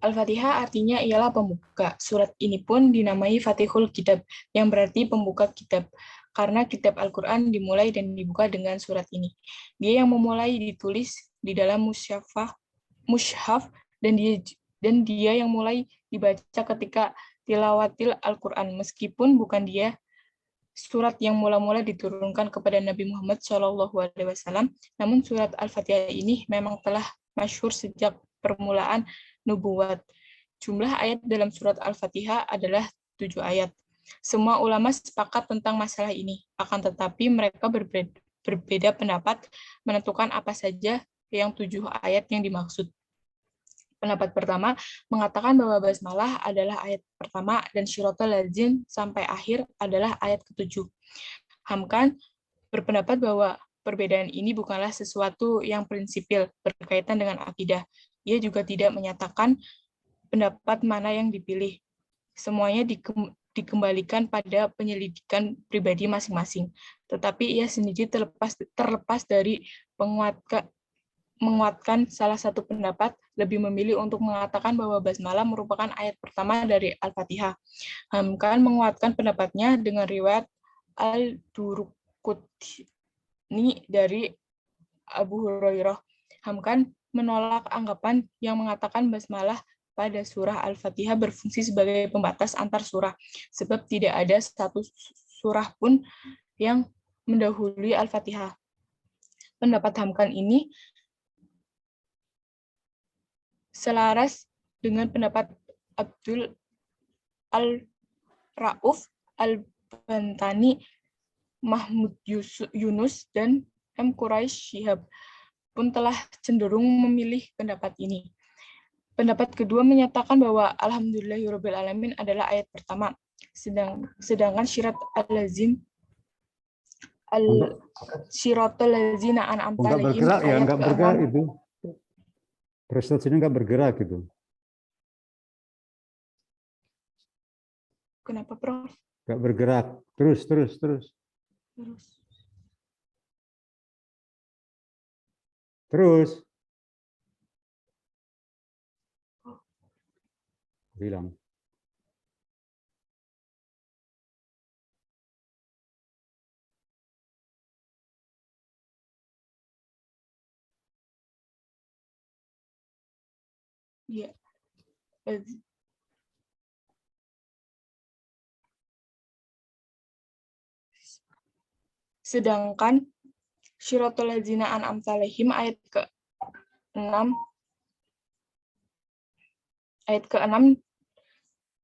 Al-Fatihah artinya ialah pembuka. Surat ini pun dinamai Fatihul Kitab, yang berarti pembuka kitab. Karena kitab Al-Quran dimulai dan dibuka dengan surat ini. Dia yang memulai ditulis di dalam mushaf, dan dia yang mulai dibaca ketika tilawatil Al-Quran. Meskipun bukan dia surat yang mula-mula diturunkan kepada Nabi Muhammad SAW, namun surat Al-Fatihah ini memang telah masyhur sejak permulaan nubuat. Jumlah ayat dalam surat Al-Fatihah adalah 7 ayat. Semua ulama sepakat tentang masalah ini, akan tetapi mereka berbeda pendapat menentukan apa saja yang 7 ayat yang dimaksud. Pendapat pertama mengatakan bahwa basmalah adalah ayat pertama dan syiratal ladzin sampai akhir adalah ayat ke-7. Hamka berpendapat bahwa perbedaan ini bukanlah sesuatu yang prinsipil berkaitan dengan akidah. Ia juga tidak menyatakan pendapat mana yang dipilih. Semuanya dikembalikan pada penyelidikan pribadi masing-masing. Tetapi ia sendiri terlepas dari menguatkan salah satu pendapat, lebih memilih untuk mengatakan bahwa basmalah merupakan ayat pertama dari Al-Fatihah. Hamka menguatkan pendapatnya dengan riwayat Al-Durqutni dari Abu Hurairah. Hamka menolak anggapan yang mengatakan basmalah pada surah Al-Fatihah berfungsi sebagai pembatas antar surah, sebab tidak ada satu surah pun yang mendahului Al-Fatihah. Pendapat Hamka ini selaras dengan pendapat Abdul Al-Rauf Al-Bantani, Mahmud Yunus, dan M. Quraish Shihab pun telah cenderung memilih pendapat ini. Pendapat kedua menyatakan bahwa Alhamdulillahirrabbilalamin adalah ayat pertama, sedangkan Syiratal ladzina an'amta alaihim bergerak ya, ayat nggak ke-6. bergerak itu. Presentasinya nggak bergerak gitu. Kenapa, Prof? Nggak bergerak. Terus. Bilang. Iya. Sedangkan Syiratal ladzina an'amta alaihim ayat ke-6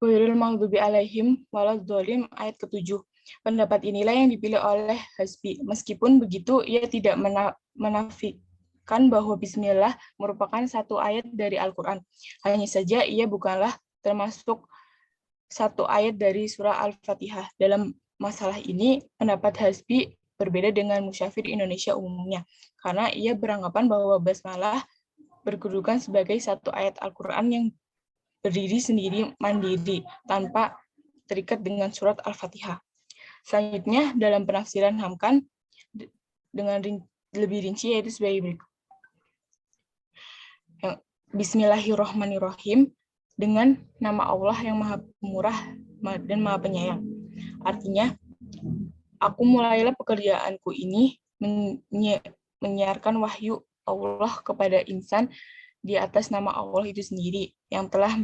ghairil maghdubi alaihim waladhdallin ayat ke-7. Pendapat inilah yang dipilih oleh Hasbi. Meskipun begitu, ia tidak menafikan bahwa Bismillah merupakan satu ayat dari Al-Quran. Hanya saja ia bukanlah termasuk satu ayat dari surah Al-Fatihah. Dalam masalah ini, pendapat Hasbi berbeda dengan musyafir Indonesia umumnya, karena ia beranggapan bahwa basmalah berkedudukan sebagai satu ayat Al-Quran yang berdiri sendiri mandiri, tanpa terikat dengan surat Al-Fatihah. Selanjutnya, dalam penafsiran Hamkan, dengan lebih rinci, yaitu sebagai berikut. Bismillahirrahmanirrahim, dengan nama Allah yang Maha Pemurah dan Maha Penyayang. Artinya, aku mulailah pekerjaanku ini menyiarkan wahyu Allah kepada insan di atas nama Allah itu sendiri yang telah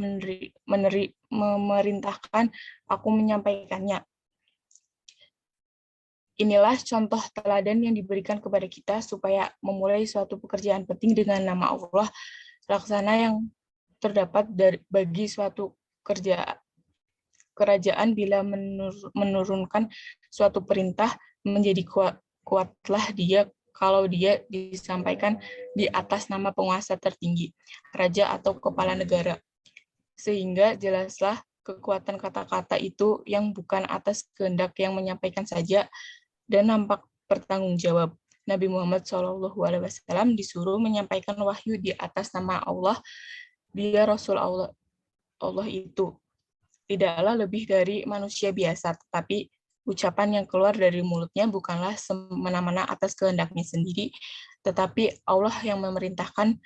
memerintahkan aku menyampaikannya. Inilah contoh teladan yang diberikan kepada kita supaya memulai suatu pekerjaan penting dengan nama Allah, laksana yang terdapat bagi suatu kerajaan bila menurunkan suatu perintah menjadi kuatlah dia kalau dia disampaikan di atas nama penguasa tertinggi, raja atau kepala negara. Sehingga jelaslah kekuatan kata-kata itu yang bukan atas kehendak yang menyampaikan saja dan nampak bertanggung jawab. Nabi Muhammad SAW disuruh menyampaikan wahyu di atas nama Allah. Dia Rasul Allah itu tidaklah lebih dari manusia biasa, tetapi ucapan yang keluar dari mulutnya bukanlah semena-mena atas kehendaknya sendiri, tetapi Allah yang memerintahkan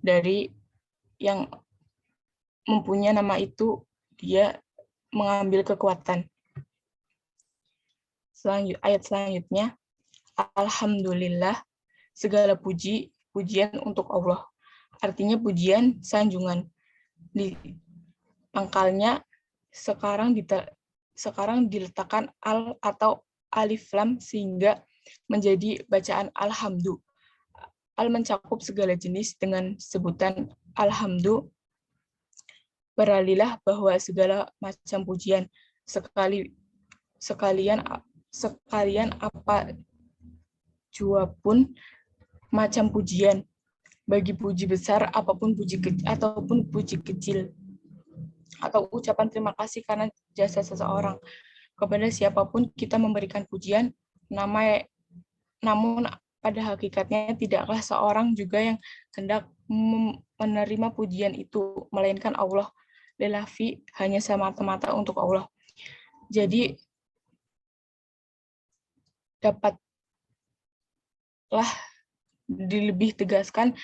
dari yang mempunyai nama itu, dia mengambil kekuatan. Ayat selanjutnya, Alhamdulillah, segala pujian untuk Allah. Artinya pujian, sanjungan. Di pangkalnya sekarang diletakkan al atau alif lam sehingga menjadi bacaan alhamdu. Al mencakup segala jenis dengan sebutan alhamdu. Beralihlah bahwa segala macam pujian sekalian apa jua pun macam pujian, bagi puji besar apapun puji kecil ataupun puji kecil, atau ucapan terima kasih karena jasa seseorang. Kepada siapapun kita memberikan pujian, namun pada hakikatnya tidaklah seorang juga yang hendak menerima pujian itu, melainkan Allah. Lelafi hanya semata-mata untuk Allah. Jadi dapatlah dilebih tegaskan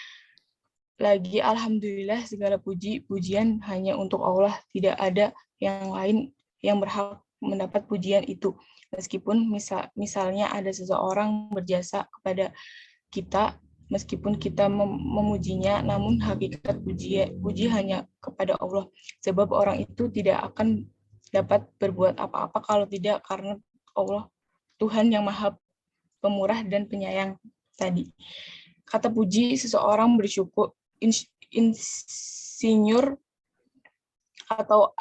lagi, alhamdulillah segala pujian hanya untuk Allah, tidak ada yang lain yang berhak mendapat pujian itu. Meskipun misalnya ada seseorang berjasa kepada kita, meskipun kita memujinya, namun hakikat puji hanya kepada Allah. Sebab orang itu tidak akan dapat berbuat apa-apa kalau tidak karena Allah, Tuhan yang Maha Pemurah dan Penyayang tadi. Kata puji, seseorang bersyukur, insinyur atau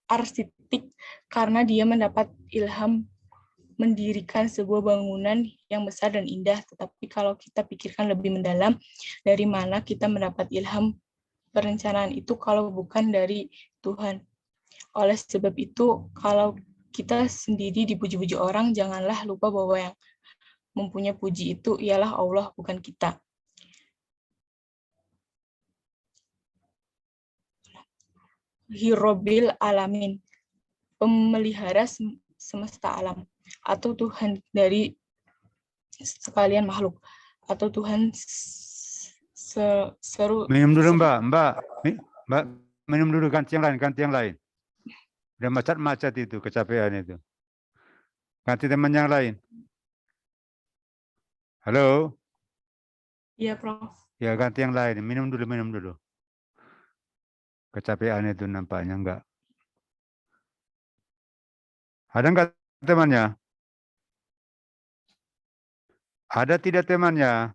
arsitek karena dia mendapat ilham mendirikan sebuah bangunan yang besar dan indah. Tetapi kalau kita pikirkan lebih mendalam, dari mana kita mendapat ilham perencanaan itu kalau bukan dari Tuhan. Oleh sebab itu, kalau kita sendiri dipuji-puji orang, janganlah lupa bahwa yang mempunyai puji itu ialah Allah, bukan kita. Hirobil alamin, pemelihara semesta alam, atau Tuhan dari sekalian makhluk, atau Tuhan seru. Minum dulu Mbak, minum dulu, ganti yang lain. Udah macet itu, kecapean itu. Ganti teman yang lain. Halo? Iya, Prof. Ya, ganti yang lain. Minum dulu. Kecapean itu nampaknya enggak. Ada enggak temannya? Ada tidak temannya?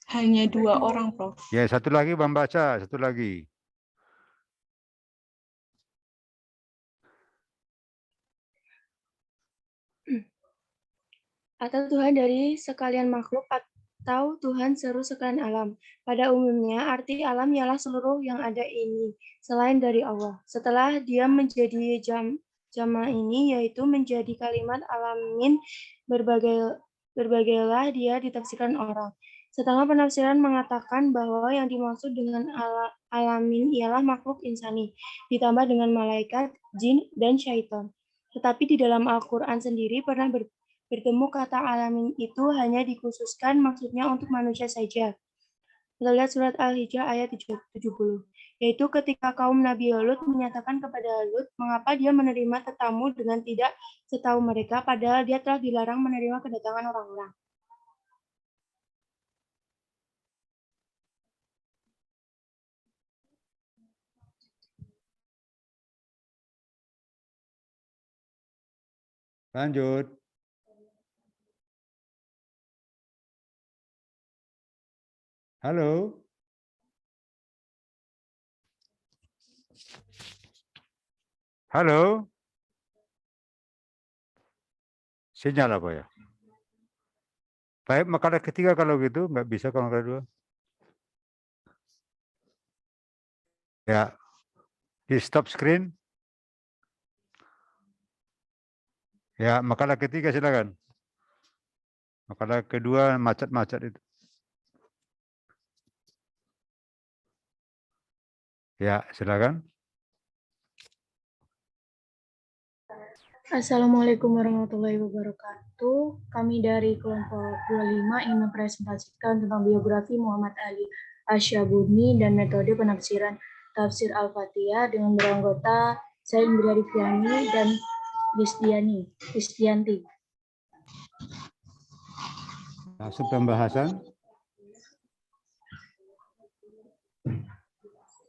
Hanya 2 orang, Prof. Ya, satu lagi membaca, satu lagi. atau Tuhan dari sekalian makhluk atau Tuhan seluruh sekalian alam. Pada umumnya, arti alam ialah seluruh yang ada ini, selain dari Allah. Setelah dia menjadi jama ini, yaitu menjadi kalimat alamin, berbagailah dia ditafsirkan orang. Setengah penafsiran mengatakan bahwa yang dimaksud dengan alamin ialah makhluk insani, ditambah dengan malaikat, jin, dan syaitan. Tetapi di dalam Al-Quran sendiri pernah bertemu kata alamin itu hanya dikhususkan maksudnya untuk manusia saja. Kita lihat surat Al-Hijr ayat 70, yaitu ketika kaum Nabi Lut menyatakan kepada Lut mengapa dia menerima tetamu dengan tidak setahu mereka, padahal dia telah dilarang menerima kedatangan orang-orang. Lanjut. Halo. Halo. Sinyal apa ya? Baik, makalah ketiga kalau gitu, nggak bisa kalau makalah dua. Ya, di stop screen. Ya, makalah ketiga silakan. Makalah kedua macet-macet itu. Ya, silakan. Assalamualaikum warahmatullahi wabarakatuh. Kami dari kelompok 25 ingin mempresentasikan tentang biografi Muhammad Ali Asyabuni dan metode penafsiran tafsir Al-Fatihah dengan beranggota saya Indra Rifyani dan Kristianti. Langsung pembahasan.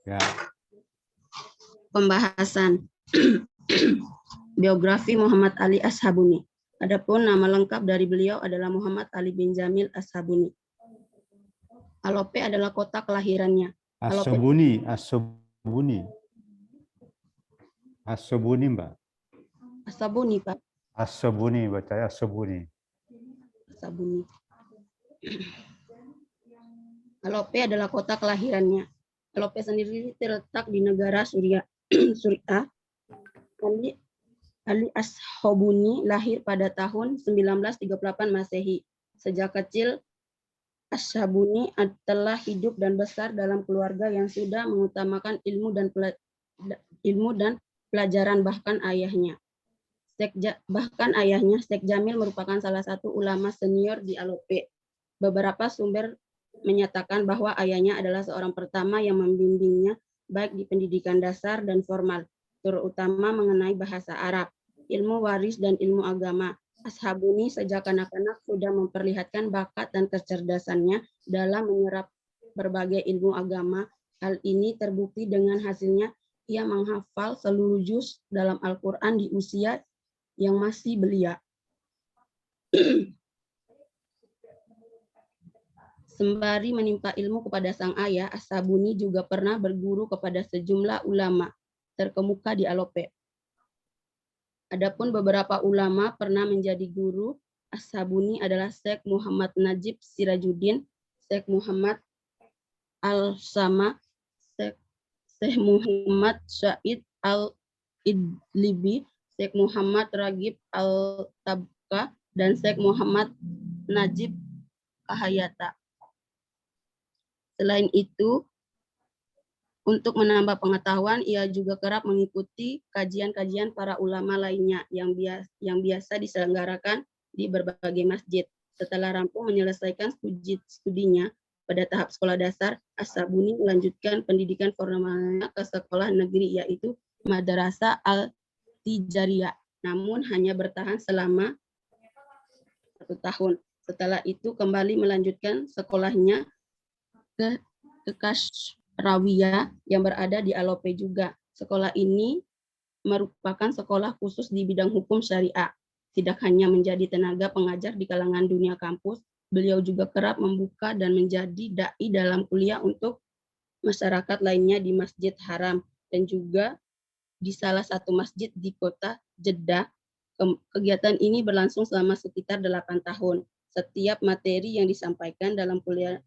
Ya. Pembahasan. Biografi Muhammad Ali Ashabuni. Adapun nama lengkap dari beliau adalah Muhammad Ali bin Jamil Ashabuni. Alope adalah kota kelahirannya. Ashabuni, Mbak. Ashabuni, Pak. Ashabuni, baca Ashabuni. Ashabuni. Alope adalah kota kelahirannya. Alope sendiri terletak di negara Suriah. Ali Ashabuni lahir pada tahun 1938 Masehi. Sejak kecil, Ashabuni telah hidup dan besar dalam keluarga yang sudah mengutamakan ilmu dan pelajaran. Bahkan ayahnya, Syekh Jamil merupakan salah satu ulama senior di Alope. Beberapa sumber menyatakan bahwa ayahnya adalah seorang pertama yang membimbingnya baik di pendidikan dasar dan formal, terutama mengenai bahasa Arab, ilmu waris, dan ilmu agama. Ashabuni sejak kanak-kanak sudah memperlihatkan bakat dan kecerdasannya dalam menyerap berbagai ilmu agama. Hal ini terbukti dengan hasilnya ia menghafal seluruh juz dalam Al-Quran di usia yang masih belia. Sembari menimpa ilmu kepada sang ayah, Ashabuni juga pernah berguru kepada sejumlah ulama terkemuka di Alope. Adapun beberapa ulama pernah menjadi guru Ashabuni adalah Syekh Muhammad Najib Sirajuddin, Syekh Muhammad Al-Sama, Syekh Muhammad Syahid Al-Idlibi, Syekh Muhammad Ragib Al-Tabka, dan Syekh Muhammad Najib Kahayata. Selain itu, untuk menambah pengetahuan, ia juga kerap mengikuti kajian-kajian para ulama lainnya yang biasa diselenggarakan di berbagai masjid. Setelah rampung menyelesaikan studinya pada tahap sekolah dasar, Ashabuni melanjutkan pendidikan formalnya ke sekolah negeri, yaitu Madrasah Al-Tijariyah, namun hanya bertahan selama 1 tahun. Setelah itu kembali melanjutkan sekolahnya ke Kasrawiyah yang berada di Alope juga. Sekolah ini merupakan sekolah khusus di bidang hukum syariah. Tidak hanya menjadi tenaga pengajar di kalangan dunia kampus, beliau juga kerap membuka dan menjadi dai dalam kuliah untuk masyarakat lainnya di Masjid Haram dan juga di salah satu masjid di kota Jeddah, Kegiatan ini berlangsung selama sekitar 8 tahun. Setiap materi yang disampaikan dalam kuliah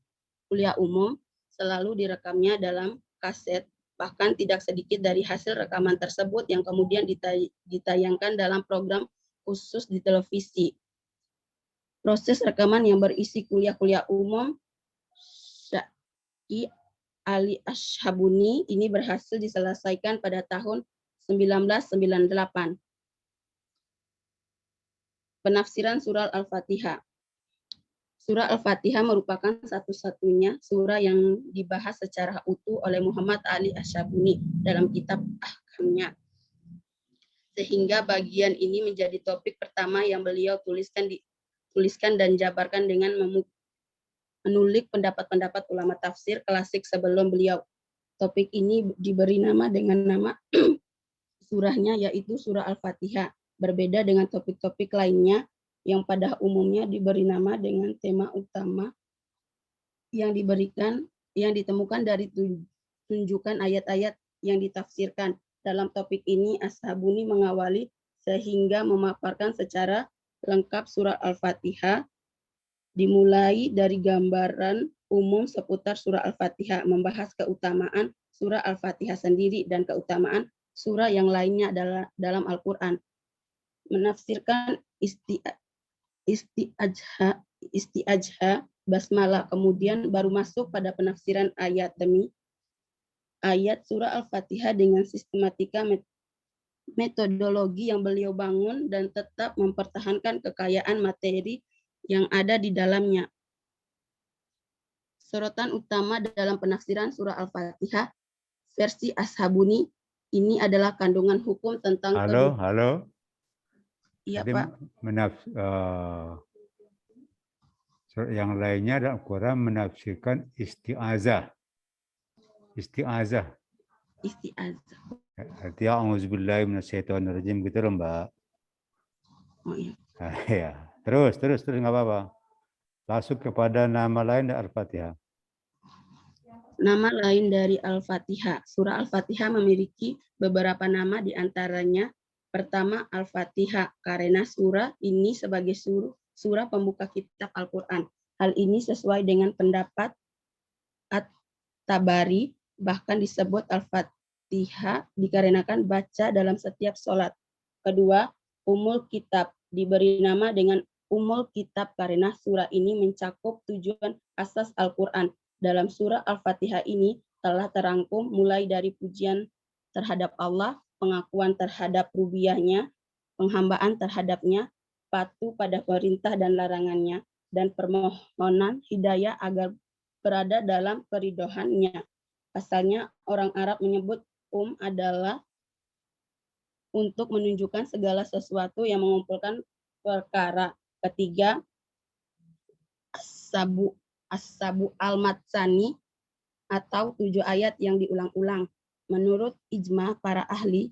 umum selalu direkamnya dalam kaset. Bahkan tidak sedikit dari hasil rekaman tersebut yang kemudian ditayangkan dalam program khusus di televisi. Proses rekaman yang berisi kuliah-kuliah umum Syai Ali Ashabuni ini berhasil diselesaikan pada tahun 1998. Penafsiran Surah Al-Fatihah. Surah Al-Fatihah merupakan satu-satunya surah yang dibahas secara utuh oleh Muhammad Ali Ashabuni dalam kitab Ahkamnya. Sehingga bagian ini menjadi topik pertama yang beliau tuliskan dan jabarkan dengan menulik pendapat-pendapat ulama tafsir klasik sebelum beliau. Topik ini diberi nama dengan nama surahnya, yaitu Surah Al-Fatihah. Berbeda dengan topik-topik lainnya yang pada umumnya diberi nama dengan tema utama yang ditemukan dari tunjukan ayat-ayat yang ditafsirkan. Dalam topik ini, Ashabuni mengawali sehingga memaparkan secara lengkap surah Al-Fatihah, dimulai dari gambaran umum seputar surah Al-Fatihah, membahas keutamaan surah Al-Fatihah sendiri dan keutamaan surah yang lainnya dalam Al-Quran, menafsirkan isti'ajha basmalah, kemudian baru masuk pada penafsiran ayat demi ayat surah Al-Fatihah dengan sistematika metodologi yang beliau bangun dan tetap mempertahankan kekayaan materi yang ada di dalamnya. Sorotan utama dalam penafsiran surah Al-Fatihah versi Ashabuni ini adalah kandungan hukum tentang Halo. Iya, Jadi Pak. Yang lainnya dalam Quran menafsirkan isti'azah. Isti'azah. Artinya auzubillahi minasyaitonirrajim gitu loh, Mbak. Oh iya. Ya. Terus nggak apa-apa. Masuk kepada nama lain dari Al-Fatihah. Nama lain dari Al-Fatihah. Surah Al-Fatihah memiliki beberapa nama, di antaranya pertama Al-Fatihah, karena surah ini sebagai surah pembuka kitab Al-Quran. Hal ini sesuai dengan pendapat At-Tabari, bahkan disebut Al-Fatihah dikarenakan baca dalam setiap sholat. Kedua, Ummul Kitab, diberi nama dengan Ummul Kitab karena surah ini mencakup tujuan asas Al-Quran. Dalam surah Al-Fatihah ini telah terangkum mulai dari pujian terhadap Allah, pengakuan terhadap rububiyahnya, penghambaan terhadapnya, patuh pada perintah dan larangannya, dan permohonan hidayah agar berada dalam keridhoannya. Asalnya orang Arab menyebut adalah untuk menunjukkan segala sesuatu yang mengumpulkan perkara. Ketiga, As-Sabu al-Matsani atau 7 ayat yang diulang-ulang. Menurut ijma para ahli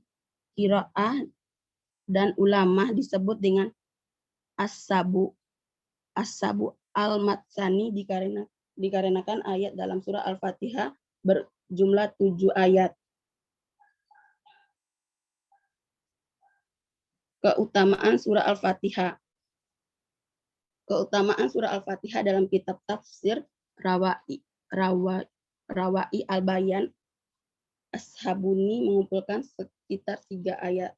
qiraah dan ulama disebut dengan As-Sabu al-Matsani dikarenakan ayat dalam surah Al-Fatihah berjumlah 7 ayat. Keutamaan surah Al-Fatihah. Keutamaan surah Al-Fatihah dalam kitab tafsir Rawai Al-Bayan, Ashabuni mengumpulkan sekitar 3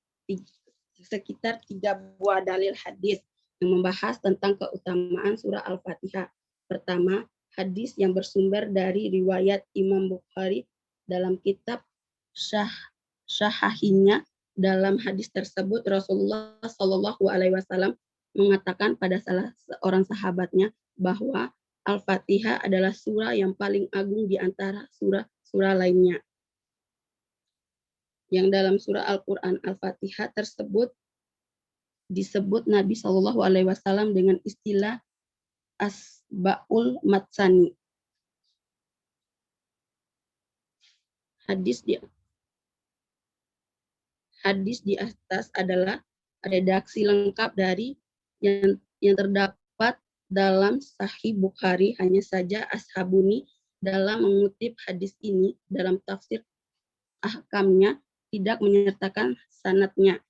buah dalil hadis yang membahas tentang keutamaan surah Al-Fatihah. Pertama, hadis yang bersumber dari riwayat Imam Bukhari dalam kitab Syahahinya. Dalam hadis tersebut Rasulullah Shallallahu Alaihi Wasallam mengatakan pada salah seorang sahabatnya bahwa Al-Fatihah adalah surah yang paling agung di antara surah-surah lainnya. Yang dalam surah Al-Quran Al-Fatihah tersebut disebut Nabi Shallallahu Alaihi Wasallam dengan istilah Asbaul Matsani. Hadis di atas adalah redaksi lengkap dari yang terdapat dalam Sahih Bukhari. Hanya saja Ashabuni dalam mengutip hadis ini dalam tafsir Ahkamnya tidak menyertakan sanadnya,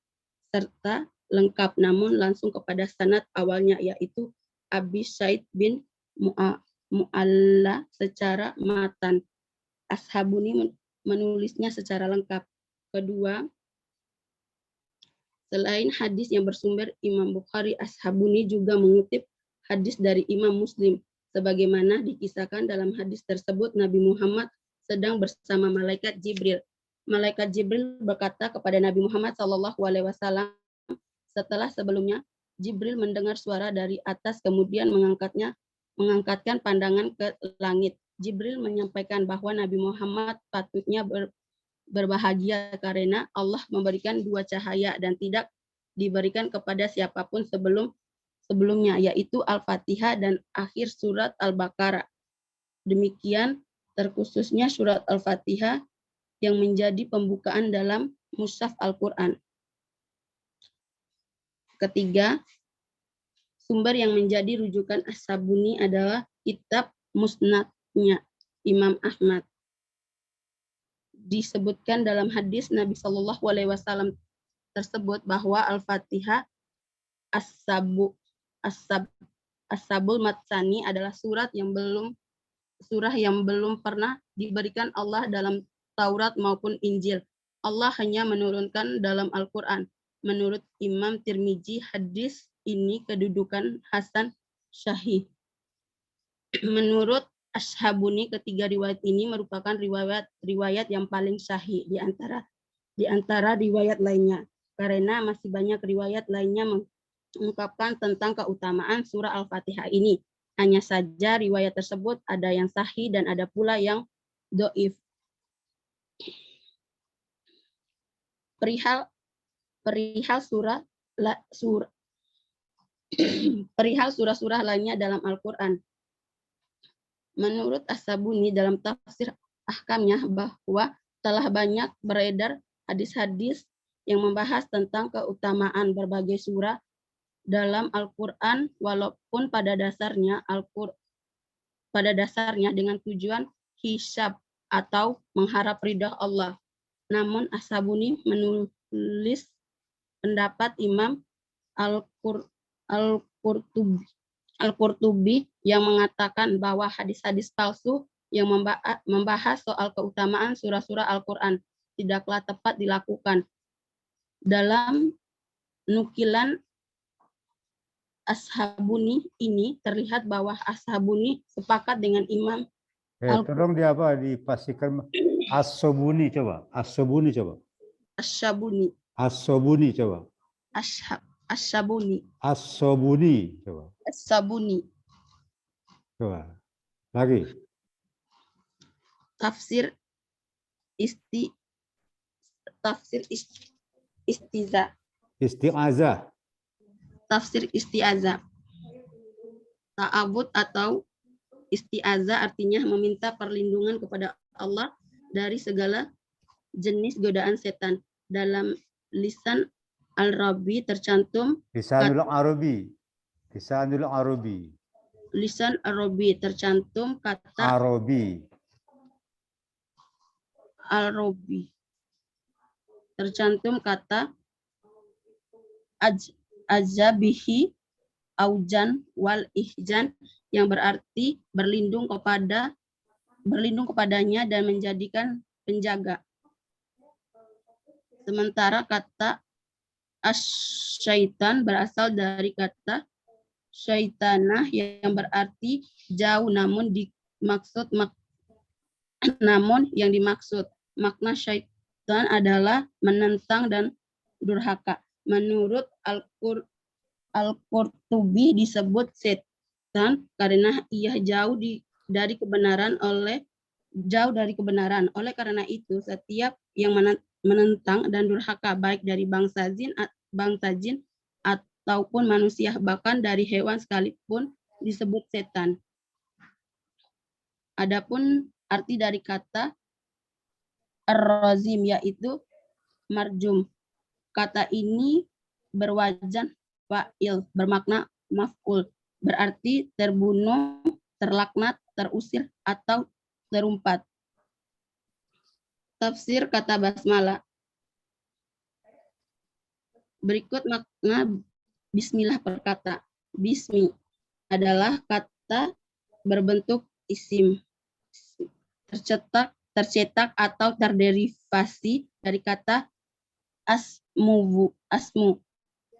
serta lengkap, namun langsung kepada sanad awalnya, yaitu Abi Said bin Mu'alla secara matan. Ashabuni menulisnya secara lengkap. Kedua, selain hadis yang bersumber Imam Bukhari, Ashabuni juga mengutip hadis dari Imam Muslim. Sebagaimana dikisahkan dalam hadis tersebut, Nabi Muhammad sedang bersama malaikat Jibril. Malaikat Jibril berkata kepada Nabi Muhammad SAW, setelah sebelumnya Jibril mendengar suara dari atas, kemudian mengangkatkan pandangan ke langit. Jibril menyampaikan bahwa Nabi Muhammad patutnya berbahagia karena Allah memberikan 2 cahaya dan tidak diberikan kepada siapapun sebelumnya, yaitu Al-Fatihah dan akhir surat Al-Baqarah. Demikian terkhususnya surat Al-Fatihah yang menjadi pembukaan dalam mushaf Al-Quran. Ketiga, sumber yang menjadi rujukan As-Sabuni adalah kitab Musnadnya Imam Ahmad. Disebutkan dalam hadis Nabi Shallallahu Alaihi Wasallam tersebut bahwa Al-Fatihah As-Sabul Matsani adalah surah yang belum pernah diberikan Allah dalam Taurat maupun Injil. Allah hanya menurunkan dalam Al-Quran. Menurut Imam Tirmizi, hadis ini kedudukan hasan syahih. Menurut Ashabuni, ketiga riwayat ini merupakan riwayat yang paling sahih di antara riwayat lainnya, karena masih banyak riwayat lainnya mengungkapkan tentang keutamaan surah Al-Fatihah ini. Hanya saja riwayat tersebut ada yang sahih dan ada pula yang dhaif. Perihal surah-surah lainnya dalam Al-Quran. Menurut As-Sabuni dalam tafsir ahkamnya bahwa telah banyak beredar hadis-hadis yang membahas tentang keutamaan berbagai surah dalam Al-Quran, walaupun pada dasarnya dengan tujuan hisab atau mengharap ridha Allah. Namun As-Sabuni menulis pendapat Imam Al-Qurtubi yang mengatakan bahwa hadis-hadis palsu yang membahas soal keutamaan surah-surah Al-Quran tidaklah tepat dilakukan. Dalam nukilan Ashabuni ini terlihat bahwa Ashabuni sepakat dengan Imam Tolong dipastikan As-Sabuni coba. As-Sabuni coba. Ashabuni. As-Sabuni coba. Ashabuni. As-Sabuni coba. As-Sabuni. Coba. Lagi. Tafsir Isti'azah. Tafsir Isti'azah. Ta'awud atau isti'azah artinya meminta perlindungan kepada Allah dari segala jenis godaan setan. Dalam lisan Al-Rabi tercantum Lisanul Arabi. lisan Al-Rabi tercantum kata Al-Rabi. Tercantum kata azabihi aujan wal ihjan yang berarti berlindung kepadanya dan menjadikan penjaga. Sementara kata as-syaitan berasal dari kata syaitanah yang berarti jauh, namun yang dimaksud makna syaitan adalah menentang dan durhaka. Menurut Al-Qurtubi disebut setan karena ia jauh dari kebenaran. Oleh karena itu, setiap yang menentang dan durhaka baik dari bangsa jin ataupun manusia, bahkan dari hewan sekalipun disebut setan. Adapun arti dari kata ar-razim yaitu marjum. Kata ini berwazan fa'il, bermakna maf'ul, berarti terbunuh, terlaknat, terusir, atau terumpat. Tafsir kata basmalah. Berikut makna bismillah per kata. Bismi adalah kata berbentuk isim, tercetak atau terderivasi dari kata asmu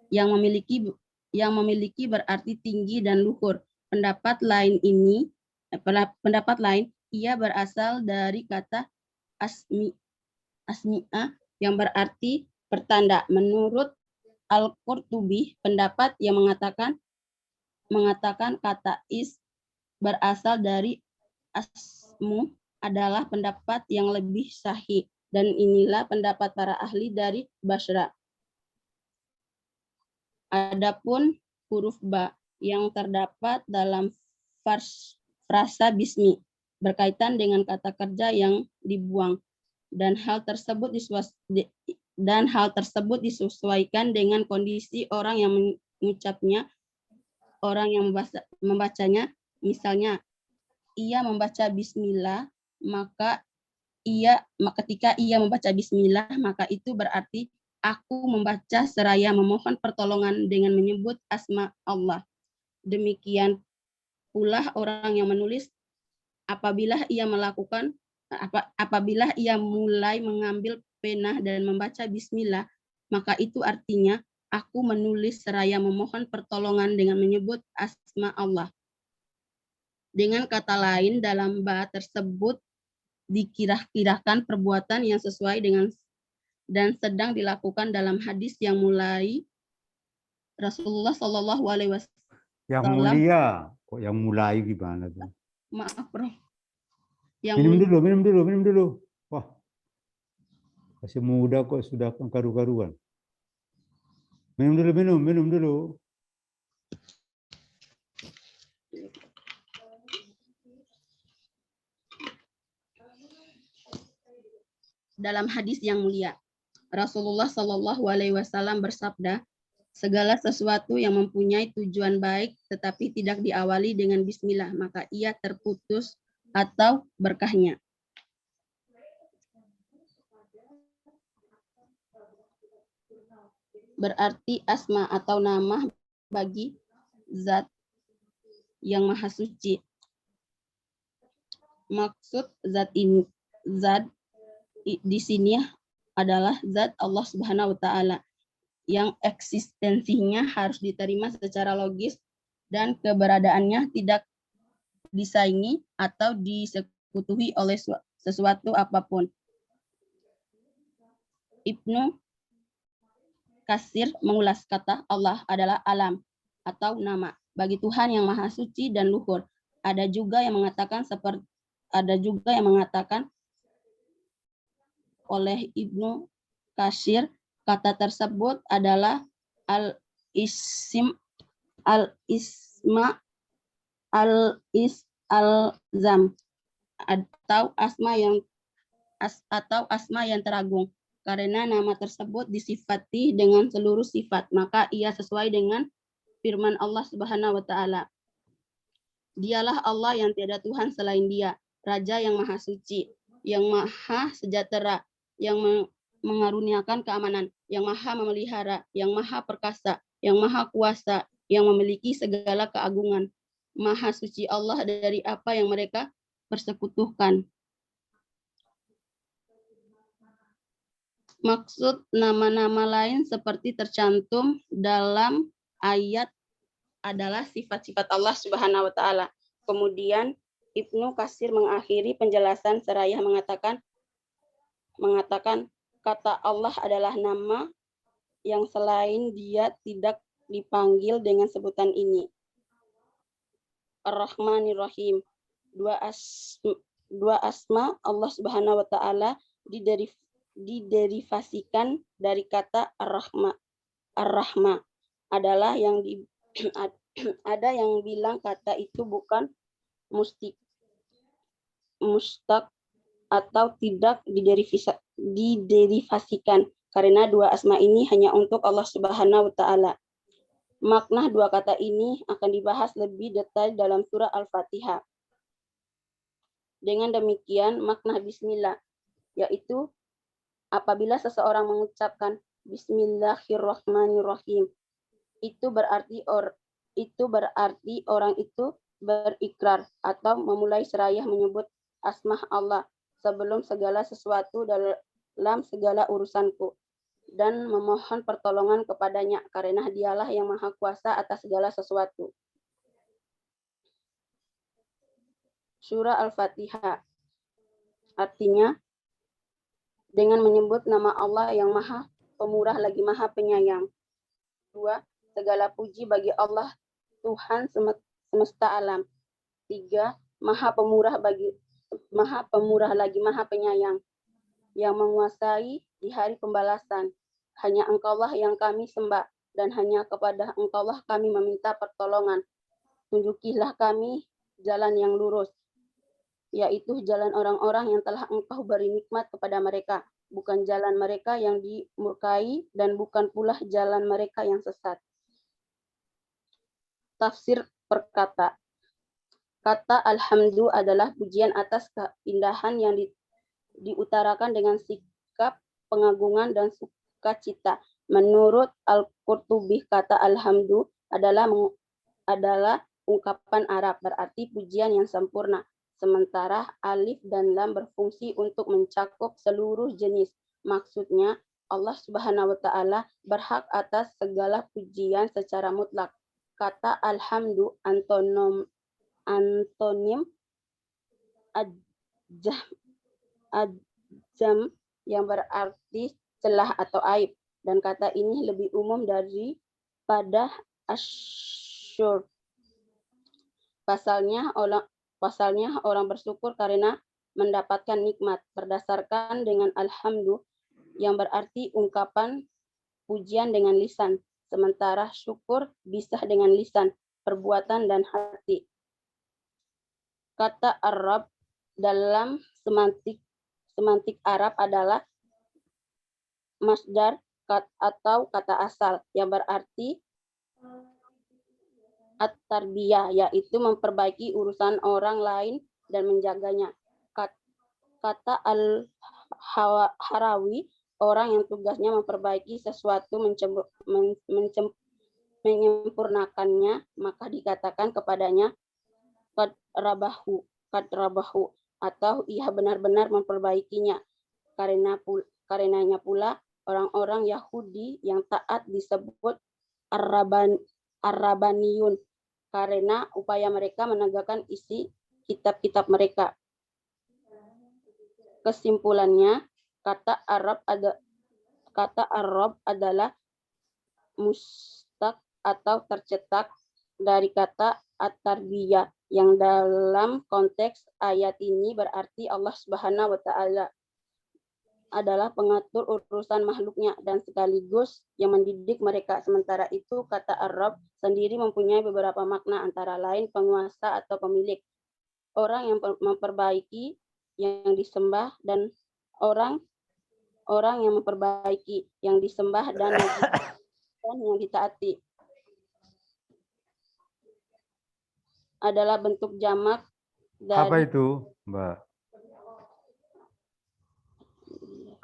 yang memiliki berarti tinggi dan luhur. Pendapat lain ia berasal dari kata asmi'ah yang berarti pertanda. Menurut Al-Qurtubi, pendapat yang mengatakan kata is berasal dari asmu adalah pendapat yang lebih sahih, dan inilah pendapat para ahli dari Basra. Adapun huruf ba yang terdapat dalam frasa bismi berkaitan dengan kata kerja yang dibuang, dan hal tersebut disesuaikan dengan kondisi orang yang mengucapnya, orang yang membacanya. Misalnya, ia membaca bismillah, maka ketika ia membaca bismillah, maka itu berarti aku membaca seraya memohon pertolongan dengan menyebut asma Allah. Demikian pula orang yang menulis apabila ia mulai mengambil pena dan membaca bismillah, maka itu artinya aku menulis seraya memohon pertolongan dengan menyebut asma Allah. Dengan kata lain, dalam ba tersebut dikira-kirakan perbuatan yang sesuai dengan dan sedang dilakukan dalam hadis yang mulai Rasulullah Shallallahu Alaihi Wasallam. Yang mulia, kok yang mulai gimana tuh? Maaf, bro. Minum dulu. Wah, masih muda kok sudah karu-karuan. Minum dulu. Dalam hadis yang mulia, Rasulullah Shallallahu Alaihi Wasallam bersabda, segala sesuatu yang mempunyai tujuan baik tetapi tidak diawali dengan bismillah, maka ia terputus atau berkahnya. Berarti asma atau nama bagi zat yang maha suci. Maksud zat di sini adalah zat Allah Subhanahu wa Ta'ala yang eksistensinya harus diterima secara logis dan keberadaannya tidak disaingi atau disekutuhi oleh sesuatu apapun. Ibnu Katsir mengulas kata Allah adalah alam atau nama bagi Tuhan yang maha suci dan luhur. Ada juga yang mengatakan oleh Ibnu Katsir, kata tersebut adalah al-isma al-zam atau asma yang teragung. Karena nama tersebut disifati dengan seluruh sifat, maka ia sesuai dengan firman Allah Subhanahu wa Ta'ala. Dialah Allah yang tiada Tuhan selain Dia, Raja yang maha suci, yang maha sejahtera, yang mengaruniakan keamanan, yang maha memelihara, yang maha perkasa, yang maha kuasa, yang memiliki segala keagungan. Maha suci Allah dari apa yang mereka persekutukan. Maksud nama-nama lain seperti tercantum dalam ayat adalah sifat-sifat Allah Subhanahu wa Ta'ala. Kemudian Ibnu Katsir mengakhiri penjelasan seraya mengatakan kata Allah adalah nama yang selain Dia tidak dipanggil dengan sebutan ini. Ar-Rahmanir-Rahim. Dua asma Allah Subhanahu wa Ta'ala diderivasikan dari kata Ar-Rahma. Adalah yang ada yang bilang kata itu bukan mustaq atau tidak diderivasikan karena dua asma ini hanya untuk Allah Subhanahu wa Ta'ala. Makna dua kata ini akan dibahas lebih detail dalam surah Al-Fatihah. Dengan demikian, makna bismillah yaitu apabila seseorang mengucapkan Bismillahirrahmanirrahim. Itu berarti orang itu berikrar atau memulai seraya menyebut asma Allah sebelum segala sesuatu dalam segala urusanku dan memohon pertolongan kepadanya karena dialah yang maha kuasa atas segala sesuatu. Surah Al-Fatihah artinya dengan menyebut nama Allah yang maha pemurah lagi maha penyayang. 2. Segala puji bagi Allah Tuhan semesta alam. 3. Maha pemurah lagi maha penyayang yang menguasai di hari pembalasan. Hanya Engkaulah yang kami sembah dan hanya kepada Engkaulah kami meminta pertolongan. Tunjukilah kami jalan yang lurus, yaitu jalan orang-orang yang telah Engkau beri nikmat kepada mereka, bukan jalan mereka yang dimurkai dan bukan pula jalan mereka yang sesat. Tafsir perkata. Kata alhamdu adalah pujian atas keindahan yang diutarakan dengan sikap pengagungan dan sukacita. Menurut Al-Qurtubi, kata alhamdu adalah ungkapan Arab, berarti pujian yang sempurna. Sementara alif dan lam berfungsi untuk mencakup seluruh jenis. Maksudnya, Allah Subhanahu wa Ta'ala berhak atas segala pujian secara mutlak. Kata alhamdu antonim ajam yang berarti celah atau aib, dan kata ini lebih umum daripada asyur. Pasalnya orang bersyukur karena mendapatkan nikmat berdasarkan dengan alhamdu yang berarti ungkapan pujian dengan lisan, sementara syukur bisa dengan lisan, perbuatan dan hati. Kata Arab dalam semantik Arab adalah masdar atau kata asal yang berarti at-tarbiyah, yaitu memperbaiki urusan orang lain dan menjaganya. Kata Al-Harawi, orang yang tugasnya memperbaiki sesuatu, menyempurnakannya, maka dikatakan kepadanya qad rabahu atau ia benar-benar memperbaikinya. Karenanya pula orang-orang Yahudi yang taat disebut Ar-Rabbaniyun karena upaya mereka menegakkan isi kitab-kitab mereka. Kesimpulannya, kata Arab adalah mustaq atau tercetak dari kata at-tarbiyah yang dalam konteks ayat ini berarti Allah Subhanahu wa Ta'ala adalah pengatur urusan makhluknya dan sekaligus yang mendidik mereka. Sementara itu, kata Arab sendiri mempunyai beberapa makna, antara lain penguasa atau pemilik, orang yang memperbaiki yang disembah, dan orang yang memperbaiki yang disembah dan yang ditaati. Adalah bentuk jamak dari... Apa itu, Mbak?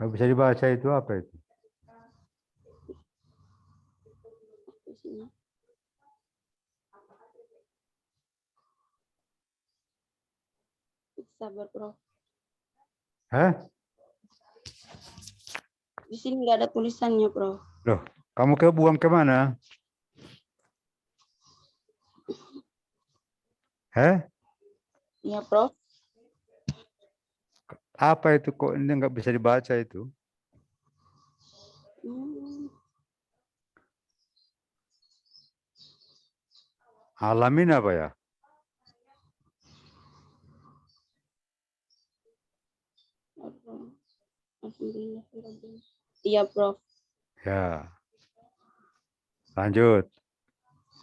Nggak bisa dibaca itu, apa itu? Sabar, Prof. Hah? Di sini nggak ada tulisannya, Prof. Loh, kamu buang kemana? Hah? Iya, Prof. Apa itu kok ini nggak bisa dibaca itu? Alamin apa ya? Iya, Prof. Ya. Lanjut.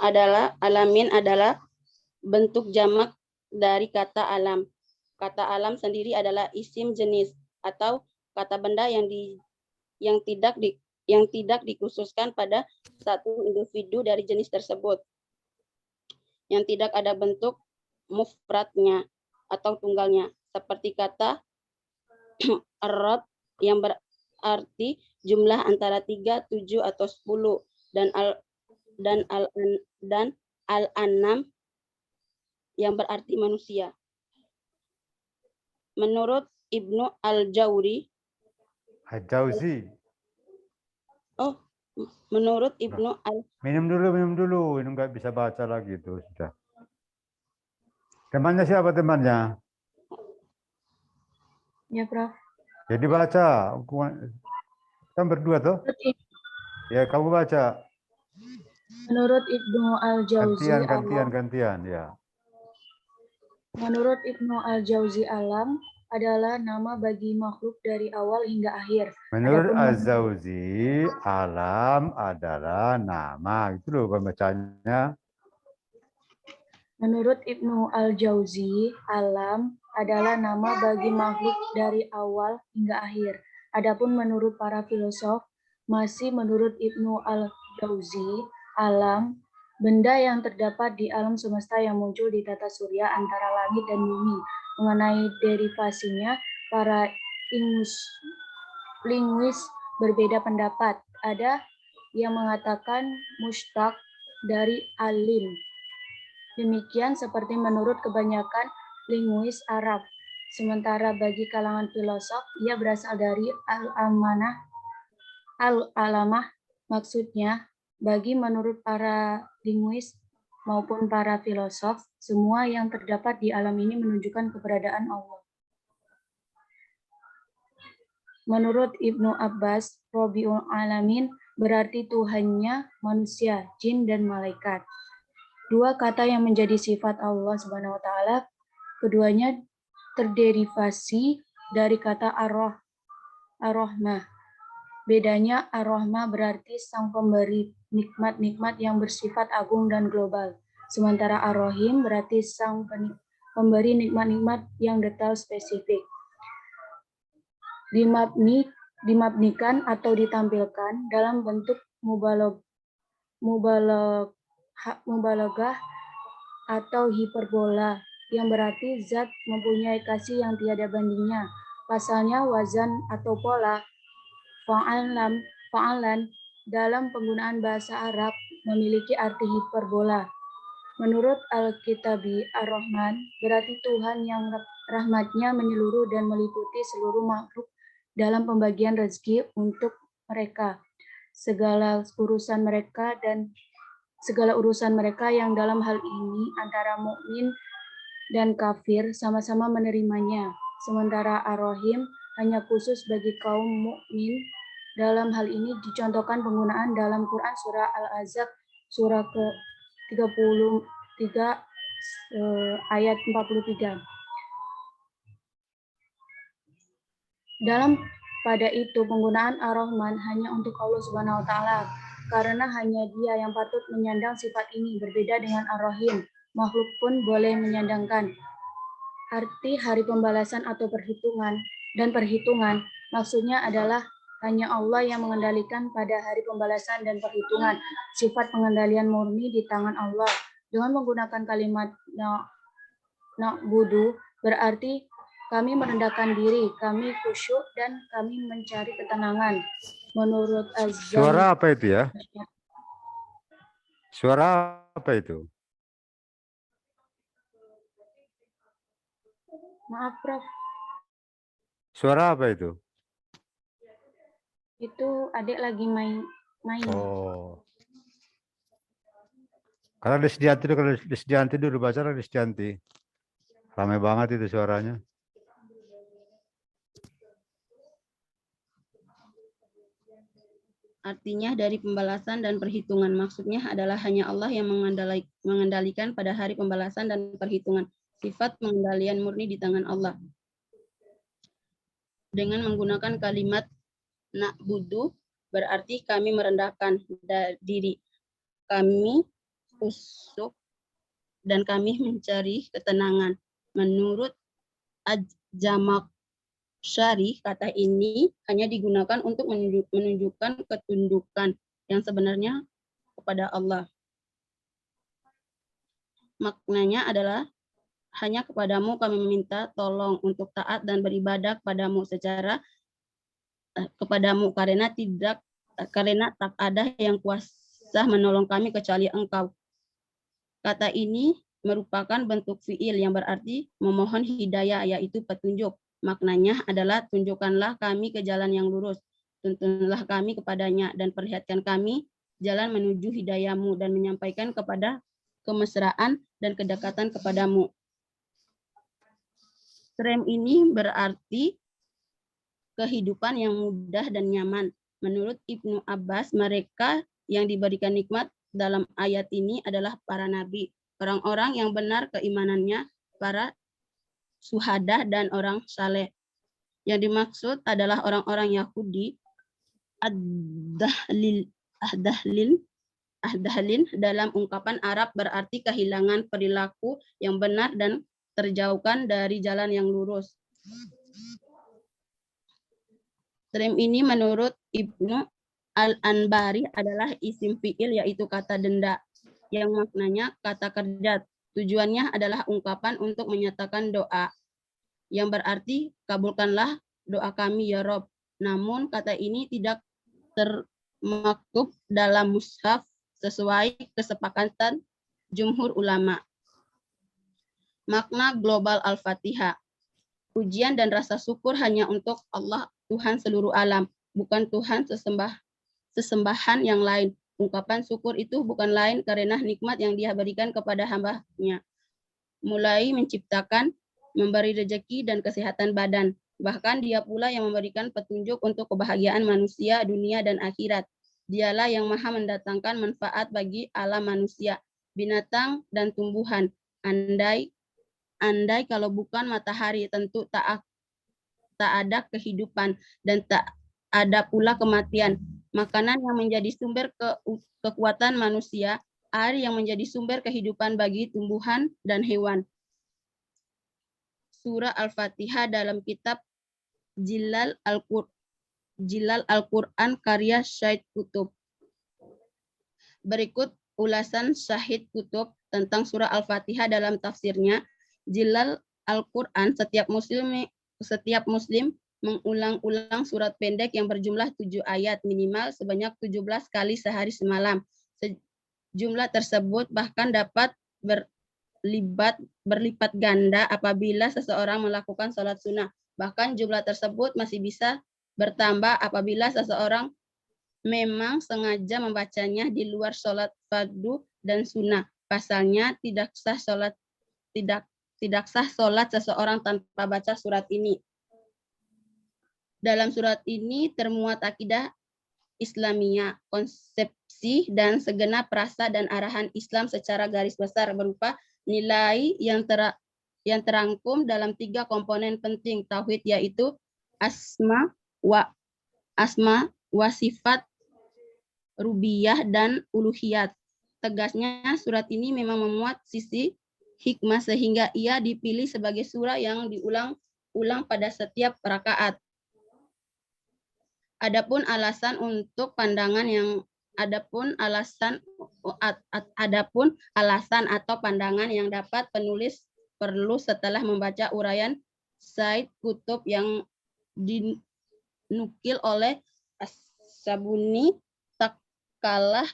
Alamin adalah bentuk jamak dari kata alam. Kata alam sendiri adalah isim jenis atau kata benda yang tidak dikhususkan pada satu individu dari jenis tersebut, yang tidak ada bentuk mufradnya atau tunggalnya, seperti kata Arab yang berarti jumlah antara 3, 7 atau 10 dan al-an'am yang berarti manusia. Menurut Ibnu Al-Jauzi, menurut Ibnu Minum dulu, ini nggak bisa baca lagi itu sudah. Temannya siapa temannya? Ya, Prof. Jadi baca, kan berdua tuh. Ya kamu baca. Menurut Ibnu Al-Jauzi Gantian ya. Menurut Ibnu Al-Jauzi, alam adalah nama bagi makhluk dari awal hingga akhir. Menurut Adapun Az-Zawzi, alam adalah nama. Itu loh pembacanya. Menurut Ibnu Al-Jauzi, alam adalah nama bagi makhluk dari awal hingga akhir. Adapun menurut para filosof, masih menurut Ibnu Al-Jauzi, alam benda yang terdapat di alam semesta yang muncul di tata surya antara langit dan bumi. Mengenai derivasinya, para linguis berbeda pendapat. Ada yang mengatakan mustaq dari alim. Demikian seperti menurut kebanyakan linguis Arab. Sementara bagi kalangan filosof, ia berasal dari al-alamah. Maksudnya, bagi menurut para linguis maupun para filosof, semua yang terdapat di alam ini menunjukkan keberadaan Allah. Menurut Ibnu Abbas, Robiul Alamin berarti Tuhannya manusia, jin, dan malaikat. Dua kata yang menjadi sifat Allah Subhanahu wa taala, keduanya terderivasi dari kata ar-Rahmah. Bedanya ar-Rahmah berarti sang pemberi nikmat-nikmat yang bersifat agung dan global. Sementara ar-Rahim berarti sang pemberi nikmat-nikmat yang detail spesifik. Dimabnikan atau ditampilkan dalam bentuk mubalagah atau hiperbola, yang berarti zat mempunyai kasih yang tiada bandingnya. Pasalnya wazan atau pola fa'alan dalam penggunaan bahasa Arab memiliki arti hiperbola. Menurut Al-Kitabi Ar-Rahman berarti Tuhan yang rahmatnya menyeluruh dan meliputi seluruh makhluk dalam pembagian rezeki untuk mereka. Segala urusan mereka yang dalam hal ini antara mukmin dan kafir sama-sama menerimanya. Sementara Ar-Rahim hanya khusus bagi kaum mukmin. Dalam hal ini dicontohkan penggunaan dalam Quran surah Al-Ahzab surah ke-33 ayat 43. Pada itu penggunaan Ar-Rahman hanya untuk Allah Subhanahu wa taala, karena hanya Dia yang patut menyandang sifat ini, berbeda dengan Ar-Rahim. Makhluk pun boleh menyandangkan. Arti hari pembalasan atau perhitungan maksudnya adalah hanya Allah yang mengendalikan pada hari pembalasan dan perhitungan. Sifat pengendalian murni di tangan Allah. Dengan menggunakan kalimat na'budu berarti kami merendahkan diri, kami khusyuk, dan kami mencari ketenangan. Menurut Azam. Suara apa itu ya? Suara apa itu? Maaf, Prof. Suara apa itu? Itu adik lagi main. Oh. Kalau Lisdianti dulu baca Lisdianti. Ramai banget itu suaranya. Artinya dari pembalasan dan perhitungan. Maksudnya adalah hanya Allah yang mengendalikan pada hari pembalasan dan perhitungan. Sifat pengendalian murni di tangan Allah. Dengan menggunakan kalimat na'budu berarti kami merendahkan diri, kami khusyuk, dan kami mencari ketenangan. Menurut Az-Zamakhsyari, kata ini hanya digunakan untuk menunjukkan ketundukan yang sebenarnya kepada Allah. Maknanya adalah hanya kepadamu kami meminta tolong untuk taat dan beribadah kepadamu secara kepadamu karena tak ada yang kuasa menolong kami kecuali Engkau. Kata ini merupakan bentuk fiil yang berarti memohon hidayah, yaitu petunjuk. Maknanya adalah tunjukkanlah kami ke jalan yang lurus, tuntunlah kami kepadanya, dan perlihatkan kami jalan menuju hidayahmu, dan menyampaikan kepada kemesraan dan kedekatan kepadamu. Term ini berarti kehidupan yang mudah dan nyaman. Menurut Ibnu Abbas, mereka yang diberikan nikmat dalam ayat ini adalah para nabi, orang-orang yang benar keimanannya, para syuhada, dan orang saleh. Yang dimaksud adalah orang-orang Yahudi, Ahdahlin dalam ungkapan Arab berarti kehilangan perilaku yang benar dan terjauhkan dari jalan yang lurus. Term ini menurut Ibnu Al-Anbari adalah isim fi'il, yaitu kata denda, yang maknanya kata kerja. Tujuannya adalah ungkapan untuk menyatakan doa, yang berarti kabulkanlah doa kami ya Rob. Namun kata ini tidak termaktub dalam mushaf sesuai kesepakatan jumhur ulama. Makna global Al-Fatihah. Pujian dan rasa syukur hanya untuk Allah, Tuhan seluruh alam, bukan Tuhan sesembahan yang lain. Ungkapan syukur itu bukan lain karena nikmat yang Dia berikan kepada hamba-Nya, mulai menciptakan, memberi rezeki dan kesehatan badan. Bahkan Dia pula yang memberikan petunjuk untuk kebahagiaan manusia dunia dan akhirat. Dialah yang maha mendatangkan manfaat bagi alam manusia, binatang dan tumbuhan. Andai kalau bukan matahari, tentu tak ada kehidupan dan tak ada pula kematian. Makanan yang menjadi sumber kekuatan manusia, air yang menjadi sumber kehidupan bagi tumbuhan dan hewan. Surah Al-Fatihah dalam kitab Jilal Al-Quran karya Syahid Qutb. Berikut ulasan Syahid Qutb tentang surah Al-Fatihah dalam tafsirnya. Jilal Al-Quran, setiap muslim mengulang-ulang surat pendek yang berjumlah 7 ayat minimal sebanyak 17 kali sehari semalam. Jumlah tersebut bahkan dapat berlipat ganda apabila seseorang melakukan sholat sunnah. Bahkan jumlah tersebut masih bisa bertambah apabila seseorang memang sengaja membacanya di luar sholat fardu dan sunnah. Pasalnya tidak sah sholat seseorang tanpa baca surat ini. Dalam surat ini termuat akidah Islamiyah, konsepsi dan segenap rasa dan arahan Islam secara garis besar berupa nilai yang terangkum dalam 3 komponen penting tauhid, yaitu asma wa sifat, rububiyah dan uluhiyat. Tegasnya surat ini memang memuat sisi hikmah sehingga ia dipilih sebagai surah yang diulang-ulang pada setiap rakaat. Adapun alasan atau pandangan yang dapat penulis perlu setelah membaca uraian Syahid Qutb yang dinukil oleh As-Sabuni, tak kalah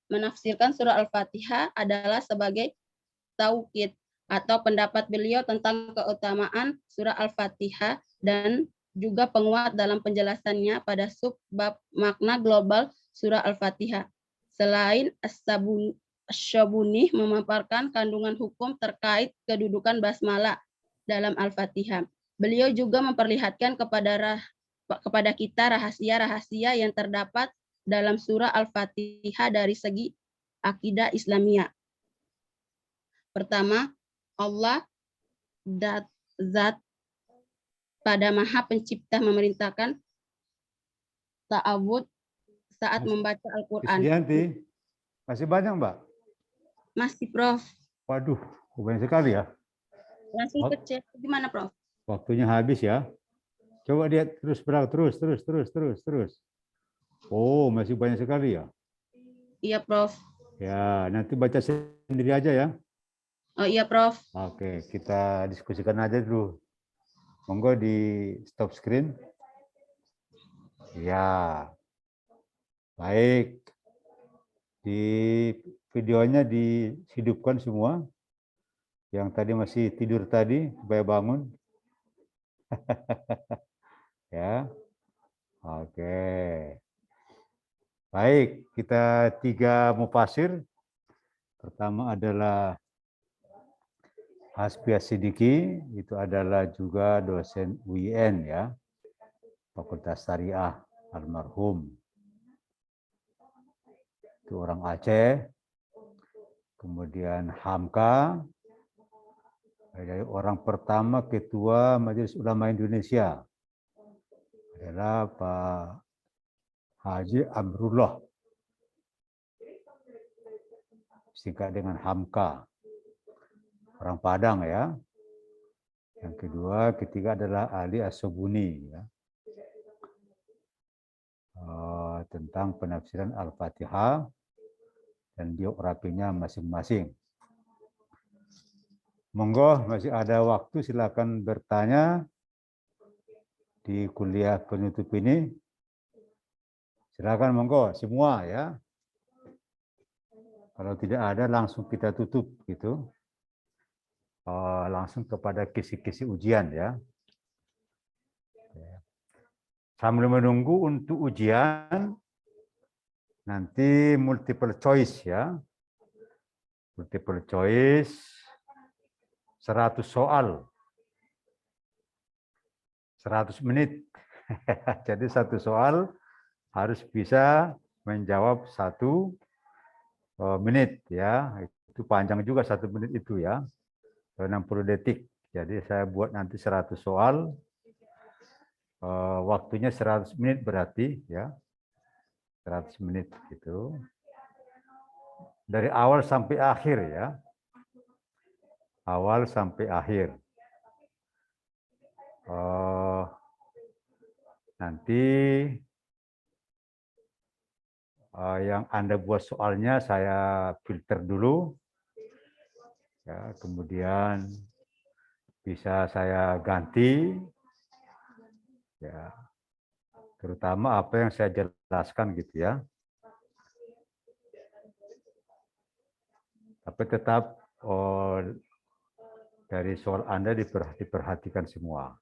menafsirkan surah Al-Fatihah adalah sebagai taukid atau pendapat beliau tentang keutamaan surah Al-Fatihah dan juga penguat dalam penjelasannya pada subbab makna global surah Al-Fatihah. Selain As-Sabuni memaparkan kandungan hukum terkait kedudukan basmalah dalam Al-Fatihah. Beliau juga memperlihatkan kepada kita rahasia-rahasia yang terdapat dalam surah Al-Fatihah dari segi akidah Islamiyah. Pertama, Allah zat pada Maha Pencipta memerintahkan ta'awud saat membaca Al-Quran. Masih banyak, Mbak? Masih, Prof. Waduh, banyak sekali ya. Masih kecil. Gimana, Prof? Waktunya habis ya. Coba lihat terus. Oh, masih banyak sekali ya. Iya, Prof. Ya, nanti baca sendiri aja ya. Oh iya, Prof. Oke, kita diskusikan aja dulu. Monggo di stop screen. Ya, baik. Di videonya dihidupkan semua. Yang tadi masih tidur tadi, supaya bangun. Ya, oke. Baik, kita 3 mufasir. Pertama adalah Hasbi As-Siddiqi, itu adalah juga dosen UIN ya, Fakultas Syariah almarhum. Itu orang Aceh. Kemudian Hamka, orang pertama Ketua Majelis Ulama Indonesia adalah Pak Haji Amrullah, singkat dengan Hamka, orang Padang ya. Yang kedua, ketiga adalah Ali As-Sobuni ya. Tentang penafsiran Al-Fatihah dan biografinya masing-masing. Monggo, masih ada waktu, silakan bertanya di kuliah penutup ini. Silakan monggo semua ya. Kalau tidak ada langsung kita tutup gitu. Langsung kepada kisi-kisi ujian ya. Sambil menunggu untuk ujian, nanti multiple choice ya. Multiple choice 100 soal. 100 menit. Jadi 1 soal harus bisa menjawab 1 menit ya. Itu panjang juga 1 menit itu ya. 60 detik. Jadi saya buat nanti 100 soal. Waktunya 100 menit berarti ya. 100 menit gitu. Dari awal sampai akhir ya. Awal sampai akhir. Nanti yang Anda buat soalnya saya filter dulu. Ya, kemudian bisa saya ganti. Ya, terutama apa yang saya jelaskan gitu ya. Tapi tetap dari soal Anda diperhatikan semua.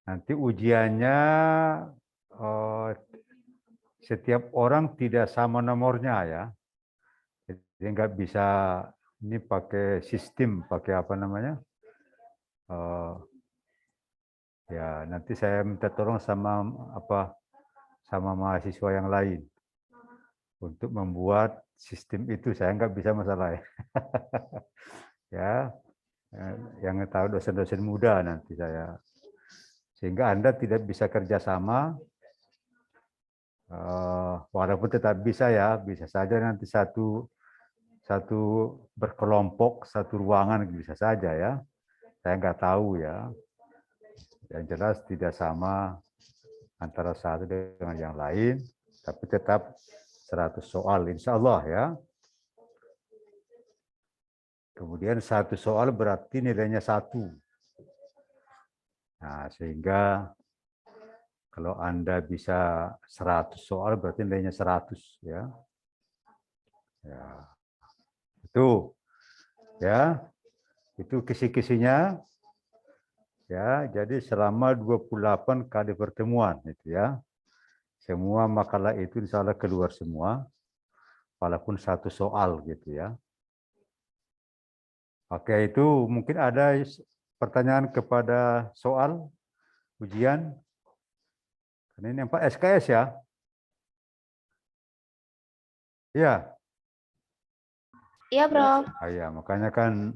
Nanti ujiannya setiap orang tidak sama nomornya ya. Jadi nggak bisa ini pakai sistem, pakai apa namanya? Ya nanti saya minta tolong sama mahasiswa yang lain untuk membuat sistem itu. Saya nggak bisa masalah ya. Ya, yang tahu dosen-dosen muda nanti saya. Sehingga Anda tidak bisa kerjasama, walaupun tetap bisa ya, bisa saja nanti satu berkelompok, satu ruangan bisa saja ya. Saya nggak tahu ya. Yang jelas tidak sama antara satu dengan yang lain, tapi tetap 100 soal, insya Allah ya. Kemudian 1 soal berarti nilainya 1. Nah, sehingga kalau Anda bisa 100 soal berarti nilainya 100 ya. Ya. Itu ya. Itu kisi-kisinya. Ya, jadi selama 28 kali pertemuan itu ya. Semua makalah itu insya Allah keluar semua. Walaupun 1 soal gitu ya. Oke, itu mungkin ada pertanyaan kepada soal ujian. Ini yang Pak SKS ya? Iya. Iya, Bro. Ya, makanya kan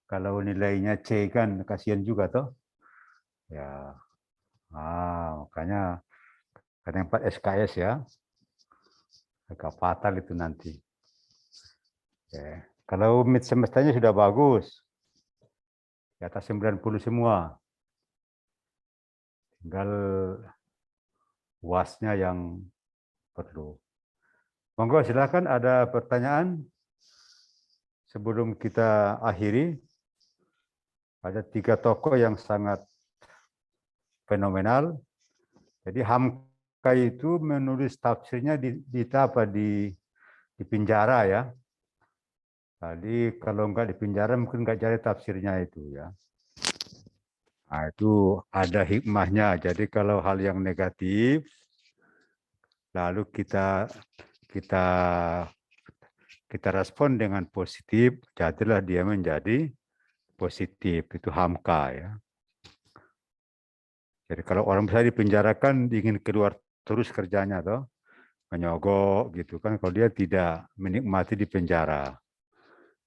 kalau nilainya C kan kasihan juga toh. Ya. Makanya kan yang 4 SKS ya. Agak fatal itu nanti. Oke. Kalau mid semesternya sudah bagus. Di atas 90 semua. Tinggal UAS-nya yang perlu. Monggo silakan ada pertanyaan sebelum kita akhiri. Ada 3 tokoh yang sangat fenomenal Jadi Hamka itu menulis tafsirnya di penjara ya. Tadi kalau nggak di penjara mungkin nggak jadi tafsirnya itu ya. Nah, itu ada hikmahnya. Jadi kalau hal yang negatif, lalu kita respon dengan positif, jadilah dia menjadi positif. Itu Hamka ya. Jadi kalau orang bisa dipenjarakan ingin keluar terus kerjanya toh, menyogok gitu kan. Kalau dia tidak menikmati di penjara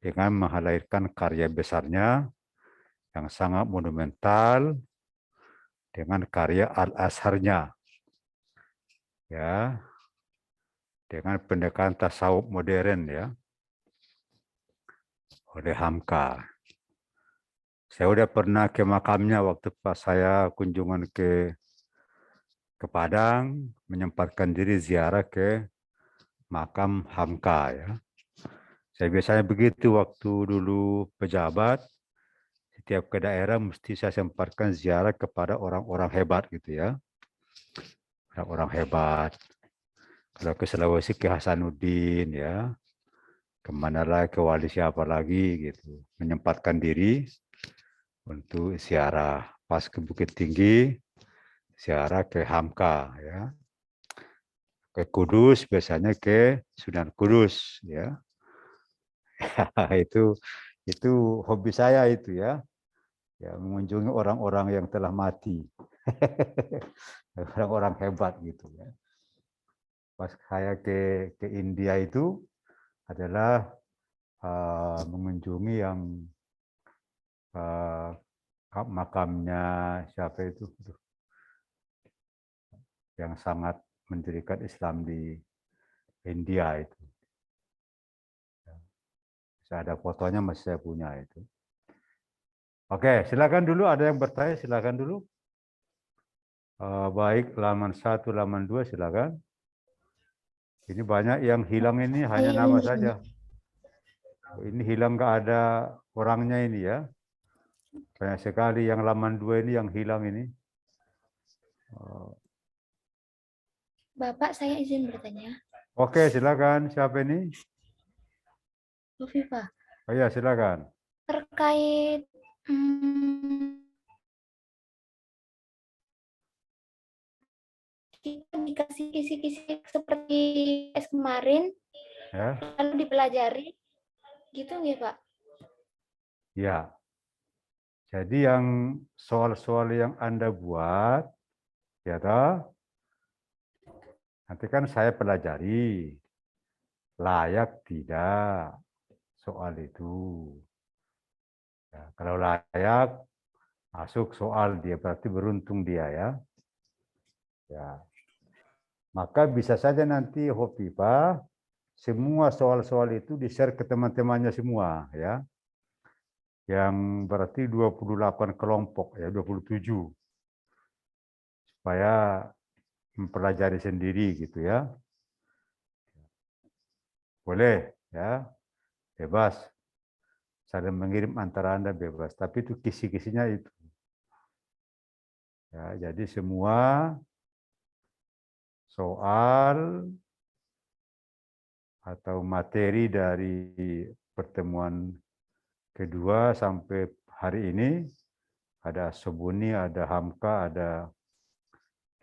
dengan melahirkan karya besarnya yang sangat monumental dengan karya Al-Azharnya ya, dengan pendekatan tasawuf modern ya oleh Hamka. Saya udah pernah ke makamnya waktu pas saya kunjungan ke Padang, menyempatkan diri ziarah ke makam Hamka ya. Saya biasanya begitu waktu dulu pejabat, setiap ke daerah mesti saya sempatkan ziarah kepada orang-orang hebat gitu ya. Orang-orang hebat. Kalau ke Sulawesi ke Hasanuddin ya. Kemana lagi, ke wali siapa lagi gitu. Menyempatkan diri untuk ziarah. Pas ke Bukit Tinggi, ziarah ke Hamka ya. Ke Kudus biasanya ke Sunan Kudus ya. itu hobi saya itu ya. Ya, mengunjungi orang-orang yang telah mati. Orang-orang hebat gitu ya. Pas saya ke India itu adalah mengunjungi yang makamnya siapa itu yang sangat mendirikan Islam di India itu. Saya ada fotonya, masih saya punya itu. Oke, silakan dulu, ada yang bertanya, silakan dulu. Baik, halaman 1, halaman 2, silakan. Ini banyak yang hilang ini, hanya nama saja. Ini hilang, nggak ada orangnya ini ya. Banyak sekali yang halaman 2 ini yang hilang ini. Bapak, saya izin bertanya. Oke, silakan. Siapa ini? Bu Viva, Oh iya, silakan. terkait kita dikasih kisi-kisi seperti es kemarin, Ya. lalu dipelajari, gitu nggak Pak? Ya. Jadi yang soal-soal yang Anda buat, ya toh, nanti kan saya pelajari. Layak tidak soal itu. Ya, kalau layak, masuk soal dia, berarti beruntung dia ya. Ya. Maka bisa saja nanti Hopipa semua soal-soal itu di-share ke teman-temannya semua ya. Yang berarti 28 kelompok ya, 27. Supaya mempelajari sendiri gitu ya. Boleh ya. Bebas. Saling mengirim antara Anda bebas, tapi itu kisi-kisinya itu. Ya, jadi semua soal atau materi dari pertemuan kedua sampai hari ini ada Sobuni, ada Hamka, ada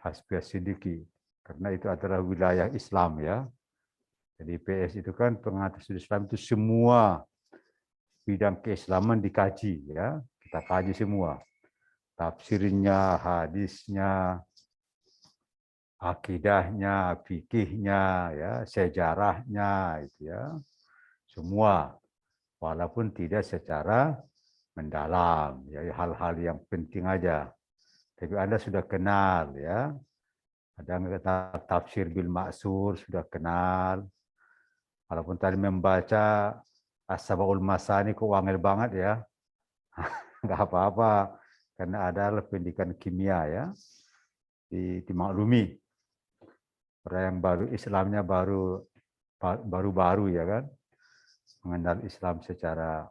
Hasbiah Siddiqi. Karena itu adalah wilayah Islam ya. Jadi PS itu kan pengatas Islam itu semua bidang keislaman dikaji ya. Kita kaji semua. Tafsirnya, hadisnya, akidahnya, fikihnya, ya, sejarahnya, itu ya, semua, walaupun tidak secara mendalam, ya, hal-hal yang penting aja. Tapi Anda sudah kenal, ya, ada tafsir bil maksur sudah kenal, walaupun tadi membaca As-Sabaul Masani kok wangil banget ya, nggak apa-apa, karena ada pendidikan kimia ya, dimaklumi. Orang yang baru Islamnya baru ya kan, mengenal Islam secara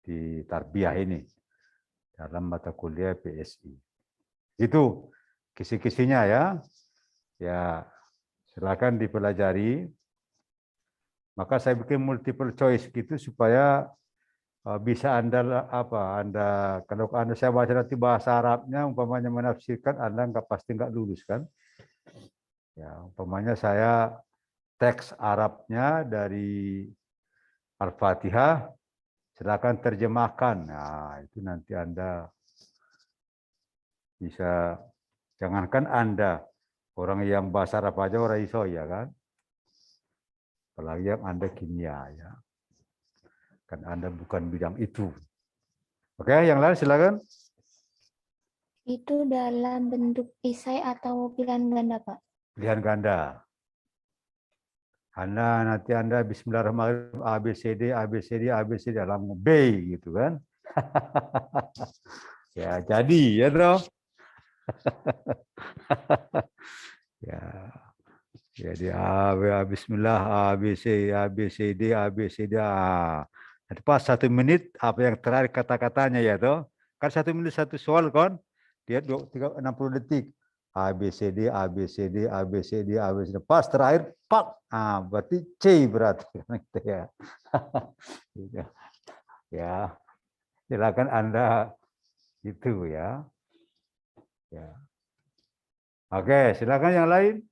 di tarbiyah ini dalam mata kuliah PSI. Itu. kisi-kisinya ya. Ya, silakan dipelajari. Maka saya bikin multiple choice gitu supaya bisa Anda kalau Anda saya baca nanti bahasa Arabnya umpamanya menafsirkan Anda pasti nggak lulus kan. Ya, umpamanya saya teks Arabnya dari Al-Fatihah, silakan terjemahkan. Nah, itu nanti Anda bisa, jangankan Anda, orang yang bahasa Arab aja orang iso ya kan. Apalagi yang Anda kimia ya. Kan Anda bukan bidang itu. Oke, yang lain silakan. Itu dalam bentuk esai atau pilihan ganda, Pak? Pilihan ganda. Nanti Anda bismillahirrahmanirrahim ABCD ABCD ABCD dalam B gitu kan. Ya, jadi ya dong. Ya. Jadi bismillah ABC ABCD ABCD. Nanti pas 1 menit apa yang terakhir kata-katanya ya toh. Kan 1 menit satu soal kan. Dia 60 detik. ABCD ABCD ABCD ABCD. Pas terakhir pak. Berarti C berarti gitu ya. Ya. Silakan Anda itu ya. Ya. Oke, silakan yang lain.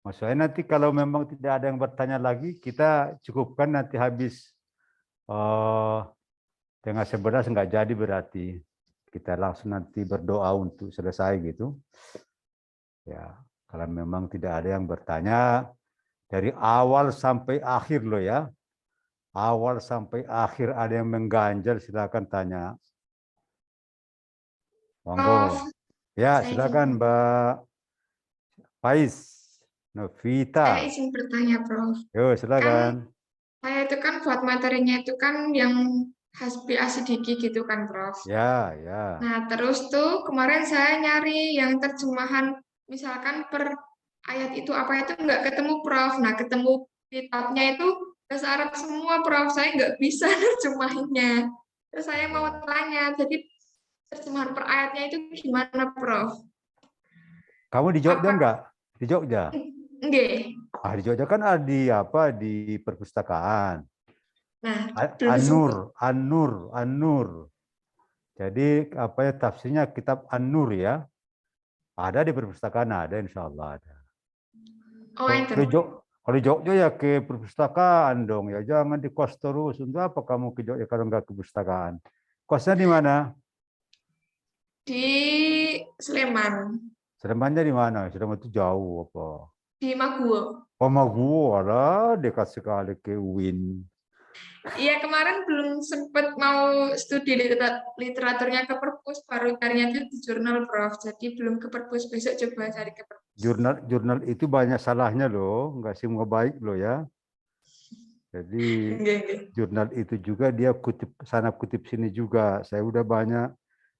Maksudnya nanti kalau memang tidak ada yang bertanya lagi, kita cukupkan nanti habis tengah 11 nggak jadi berarti. Kita langsung nanti berdoa untuk selesai gitu. Ya, kalau memang tidak ada yang bertanya, dari awal sampai akhir loh ya. Awal sampai akhir ada yang mengganjal, silakan tanya. Monggo. Ya, silakan Mbak Faiz. Novita. Saya izin bertanya, Prof. Yo, silakan. Saya itu kan buat materinya itu kan yang Hasbi Asidiki gitu kan, Prof. Ya, ya. Nah, terus tuh kemarin saya nyari yang terjemahan, misalkan per ayat itu apa itu nggak ketemu, Prof. Nah, ketemu kitabnya itu bahasa Arab semua, Prof. Saya nggak bisa terjemahinnya. Terus saya mau tanya, jadi terjemahan per ayatnya itu gimana, Prof? Kamu di Jogja enggak? Di Jogja? Enggak. Di Jogja kan ada di perpustakaan. Nah, An-Nur. Jadi tafsirnya kitab An-Nur ya. Ada di perpustakaan, ada insya Allah ada. Oh, itu. Kalau di Jogja ya ke perpustakaan dong ya. Jangan di kos terus. Untuk apa kamu ke Jogja kalau enggak ke perpustakaan? Kosnya di mana? Di Sleman. Slemannya di mana? Sleman itu jauh apa? Di Maguwo. Oh, Maguwo, lah dekat sekali ke UIN. Iya, kemarin belum sempat mau studi literaturnya ke perpus, baru carinya itu di jurnal, Prof. Jadi belum ke perpus, besok coba cari ke perpus. Jurnal itu banyak salahnya loh, nggak semua baik loh ya. Jadi jurnal itu juga dia kutip sana kutip sini juga. Saya udah banyak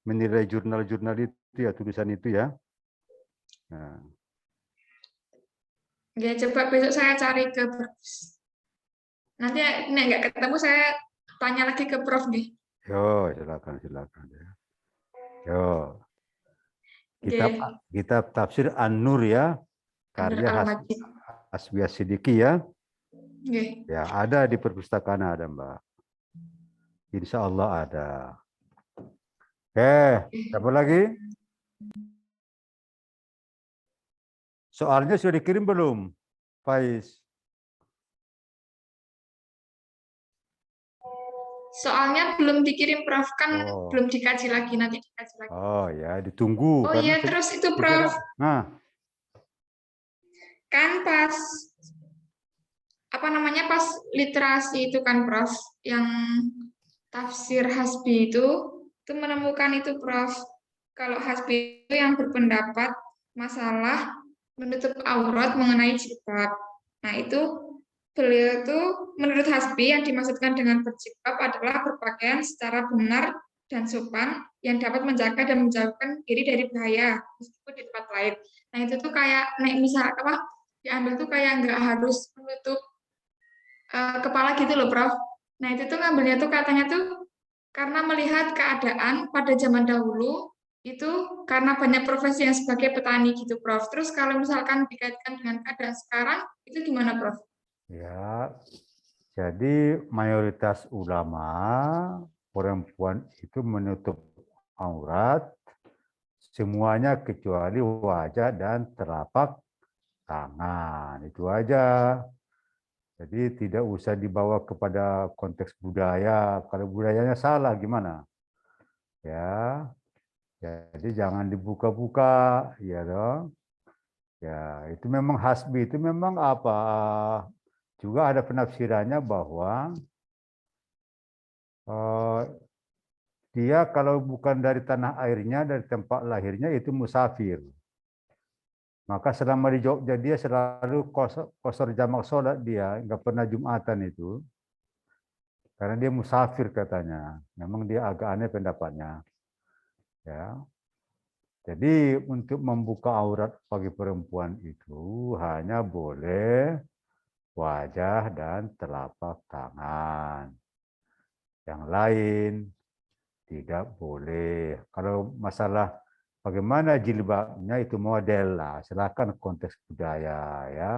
menilai jurnal-jurnal itu ya, tulisan itu ya. Nah. Ya, coba besok saya cari ke perpus. Nanti nggak ketemu saya tanya lagi ke Prof nih. Yo, silakan. Yo. Kitab tafsir An-Nur ya. Karya Hasbi Asidiki ya. Ya, ada di perpustakaan ada, Mbak. Insya Allah ada. Apa lagi? Soalnya sudah dikirim belum, Faiz? Soalnya belum dikirim, Prof. Kan belum dikaji lagi, nanti dikaji lagi. Oh ya, ditunggu. Oh iya, terus itu, Prof. Nah. Kan pas pas literasi itu kan, Prof, yang tafsir Hasbi itu menemukan itu, Prof. Kalau Hasbi itu yang berpendapat masalah menutup aurat mengenai jilbab. Nah, itu beliau itu menurut Hasbi yang dimaksudkan dengan berjilbab adalah berpakaian secara benar dan sopan yang dapat menjaga dan menjauhkan diri dari bahaya meskipun di tempat lain. Nah, itu tuh kayak misal diambil tuh kayak nggak harus menutup kepala gitu loh, Prof. Nah, itu tuh ngambilnya tuh katanya tuh Karena melihat keadaan pada zaman dahulu, itu karena banyak profesi yang sebagai petani gitu, Prof. Terus kalau misalkan dikaitkan dengan keadaan sekarang, itu gimana, Prof? Ya, jadi mayoritas ulama perempuan itu menutup aurat semuanya kecuali wajah dan telapak tangan. Itu aja. Jadi tidak usah dibawa kepada konteks budaya. Kalau budayanya salah gimana? Ya, jadi jangan dibuka-buka, ya dong. Ya, itu memang hasbi itu memang apa? Juga ada penafsirannya bahwa eh, dia kalau bukan dari tanah airnya, dari tempat lahirnya itu musafir. Maka selama di Jogja dia selalu kosor jamak sholat dia, nggak pernah Jumatan itu. Karena dia musafir katanya. Memang dia agak aneh pendapatnya. Ya. Jadi untuk membuka aurat bagi perempuan itu hanya boleh wajah dan telapak tangan. Yang lain tidak boleh. Kalau masalah bagaimana jilbabnya itu model lah. Silakan konteks budaya ya.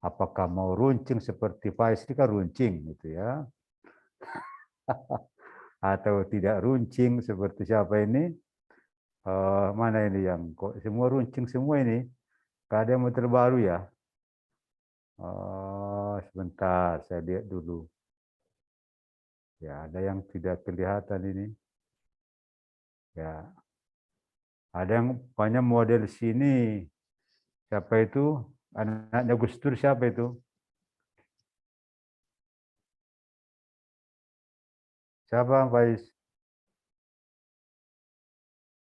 Apakah mau runcing seperti Faiz ini kan runcing gitu ya. Atau tidak runcing seperti siapa ini? Mana ini yang kok semua runcing semua ini? Gak ada yang terbaru ya. Sebentar, saya lihat dulu. Ya, ada yang tidak kelihatan ini. Ya, ada yang banyak model sini. Siapa itu? Anaknya Gus Dur siapa itu? Siapa, Faiz?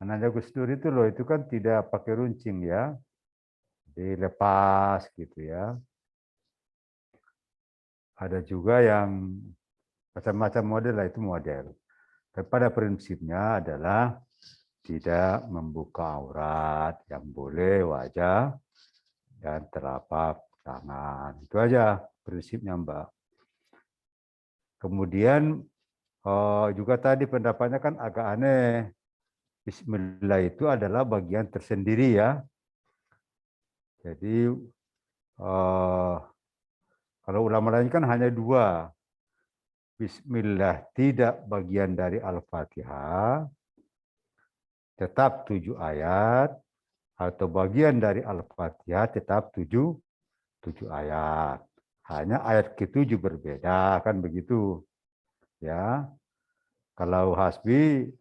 Anaknya Gus Dur itu loh, itu kan tidak pakai runcing ya. Dilepas gitu ya. Ada juga yang macam-macam model lah, itu model. Tapi pada prinsipnya adalah tidak membuka aurat, yang boleh wajah dan telapak tangan. Itu aja prinsipnya, Mbak. Kemudian juga tadi pendapatnya kan agak aneh. Bismillah itu adalah bagian tersendiri ya. Jadi kalau ulama lain kan hanya dua. Bismillah tidak bagian dari Al-Fatihah, tetap 7 ayat, atau bagian dari Al-Fatihah tetap 7 ayat. Hanya ayat ke-7 berbeda, kan begitu. Ya. Kalau hasbi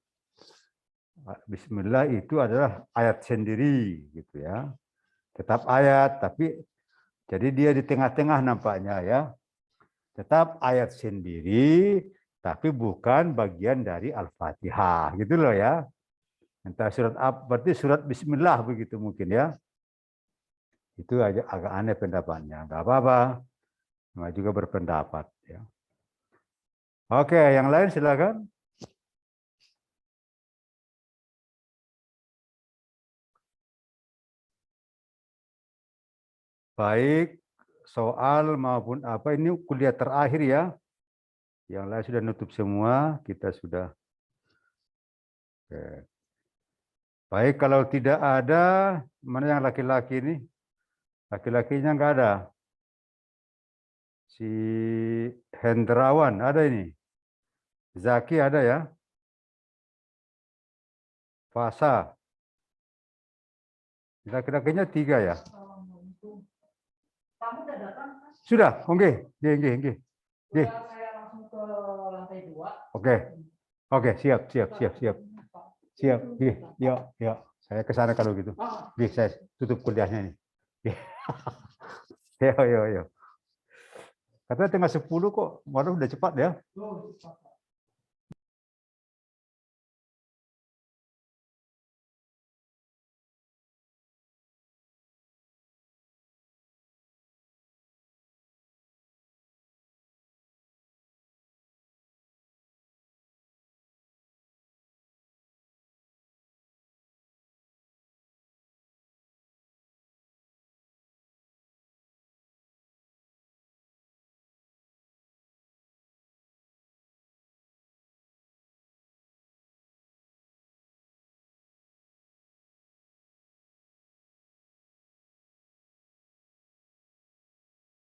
Bismillah itu adalah ayat sendiri gitu ya. Tetap ayat tapi jadi dia di tengah-tengah nampaknya ya. Tetap ayat sendiri tapi bukan bagian dari Al-Fatihah gitu loh ya. Entah surat apa, berarti surat Bismillah begitu mungkin ya. Itu agak aneh pendapatnya. Enggak apa-apa. Cuma juga berpendapat ya. Oke, yang lain silakan. Baik soal maupun apa ini kuliah terakhir ya. Yang lain sudah nutup semua, kita sudah. Oke. Baik kalau tidak ada, mana yang laki-laki ini? Laki-lakinya enggak ada. Si Hendrawan ada ini. Zaki ada ya. Fasa. Laki-lakinya 3 ya. Sudah, oke. Oke. Oke. Oke, siap. Siap. Yuk. Saya ke sana kalau gitu. Saya tutup kuliahnya ini. Yo. Katanya tengah 10 kok. Waduh udah cepat ya.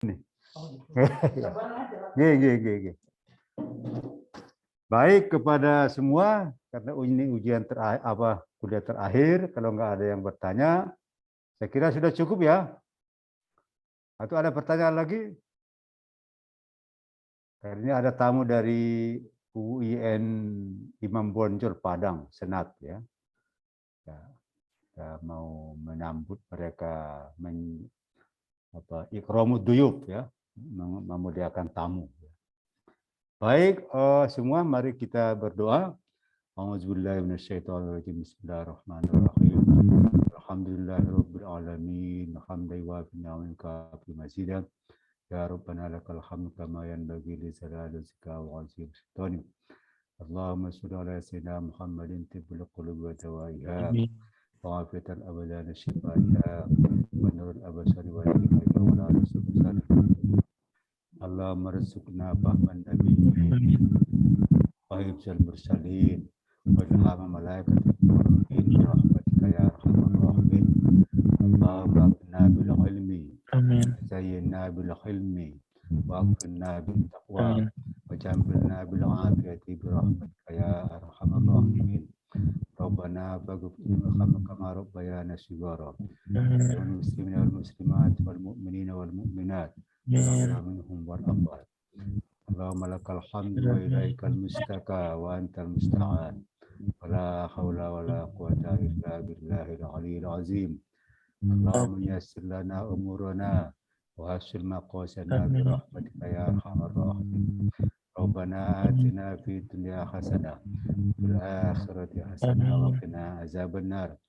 G. Baik kepada semua, karena ini ujian terakhir, kuliah terakhir. Kalau nggak ada yang bertanya, saya kira sudah cukup ya. Atau ada pertanyaan lagi? Karena ada tamu dari UIN Imam Bonjol Padang, Senat ya. Kita mau menyambut mereka, ikramud duyuf ya, memuliakan tamu. Baik, semua mari kita berdoa. A'udzubillahi minasyaitonirrajim. Bismillahirrahmanirrahim. Alhamdulillahirabbil alamin. Hamdan wa ni'maka fi mazidan. Ya Rabbana lakal hamdu kama yanbaghi li jalali wajhika wa 'azimi sultanik. Allahumma shalli ala sayyidina Muhammadin tibbul qulubi wa dawaiha. Wa afiyatal abdan shifaiha. Wa nurul absari wa hidayah wa rasul. Allahumma rizqna fahman nabiyyin wa hifzal mursalin wa ilhama malaikatil muqarrabin rahmatika ya arhamar rahimin. Allahumma inna bil ilmi amin zayyinna bil hilmi wa aghfirna bil taqwa wa jambilna bil afiyati bi rahmatika ya arhamar rahimin. Rabbana faghfir lana kama rabbayana shighara. Wal muslimina wal muslimat wal mu'minina wal mu'minat minhum wal amwat. Allahumma lakal hamdu wa ilaikal mustaka wa antal musta'an. Wala haula wala quwwata illa billahil aliyyil azim. Allahumma yassir lana umurana wa hasil maqasidana bi rahmatika ya arhamar rahimin. Rabbana atina fid dunya hasanah fil akhirati hasanah wa qina azabannar.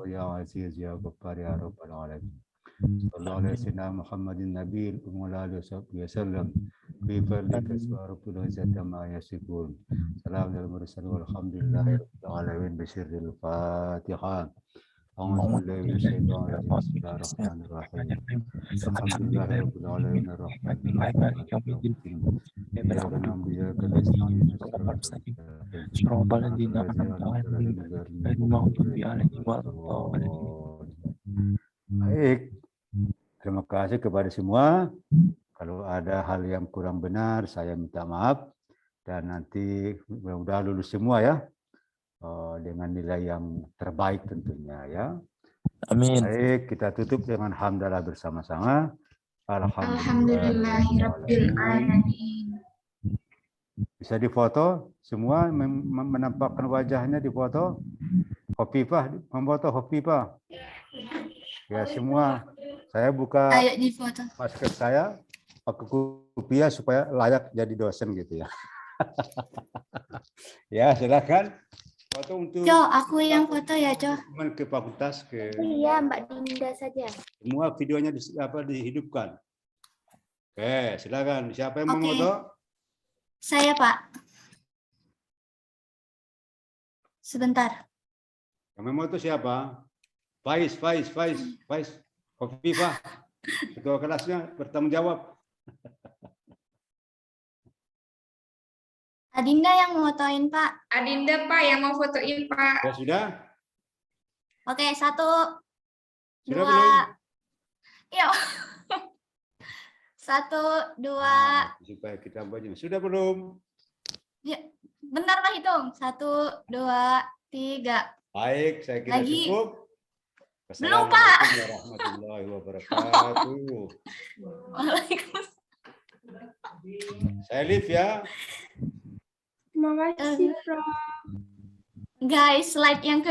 Ya aziz ya ghaffar ya rabbal alamin. Sallallahu alaihi wasallam Muhammadin nabiyil ummi alihi wasallam bi fadlika subhanahu wa ta'ala ma yasifun. Salamun alal mursalin walhamdulillahi rabbil alamin. Bisirril Fatihah. A'udzubillahi minasyaitonir rajim. Bismillahirrahmanirrahim. Alhamdulillahi rabbil alamin arrahmanir rahim. Iyyaka na'budu wa iyyaka nasta'in. Shiratal ladzina an'amta 'alaihim ghairil maghdubi 'alaihim waladdallin. Baik. Terima kasih kepada semua. Kalau ada hal yang kurang benar, saya minta maaf. Dan nanti mudah-mudahan lulus semua ya. Dengan nilai yang terbaik tentunya ya. Amin. Baik, kita tutup dengan hamdalah bersama-sama. Alhamdulillahirabbil alamin. Bisa difoto semua, menampakkan wajahnya difoto. Khofifah, memfoto Khofifah. Ya semua, saya buka masker saya pakai kopiah supaya layak jadi dosen gitu ya. Ya silakan foto untuk. Aku yang foto ya, Ke fakultas ke. Iya, Mbak Dinda saja. Semua videonya dihidupkan. Oke, silakan. Siapa yang mau foto? Saya, Pak. Sebentar. Yang mau foto siapa? Faiz. Khofifah. Ketua kelasnya bertanggung jawab. Adinda yang mau fotoin, Pak. Adinda, Pak, yang mau fotoin, Pak. Ya sudah? Oke, 1, 2. Sudah belum? Iya. 1, 2. Supaya kita baca. Sudah belum? Ya, bentar Pak hitung. 1, 2, 3. Baik, saya kira cukup. Belum, Pak. Assalamualaikum warahmatullahi wabarakatuh. Waalaikumsalam. Saya live ya. Terima kasih, Prof. Guys, slide yang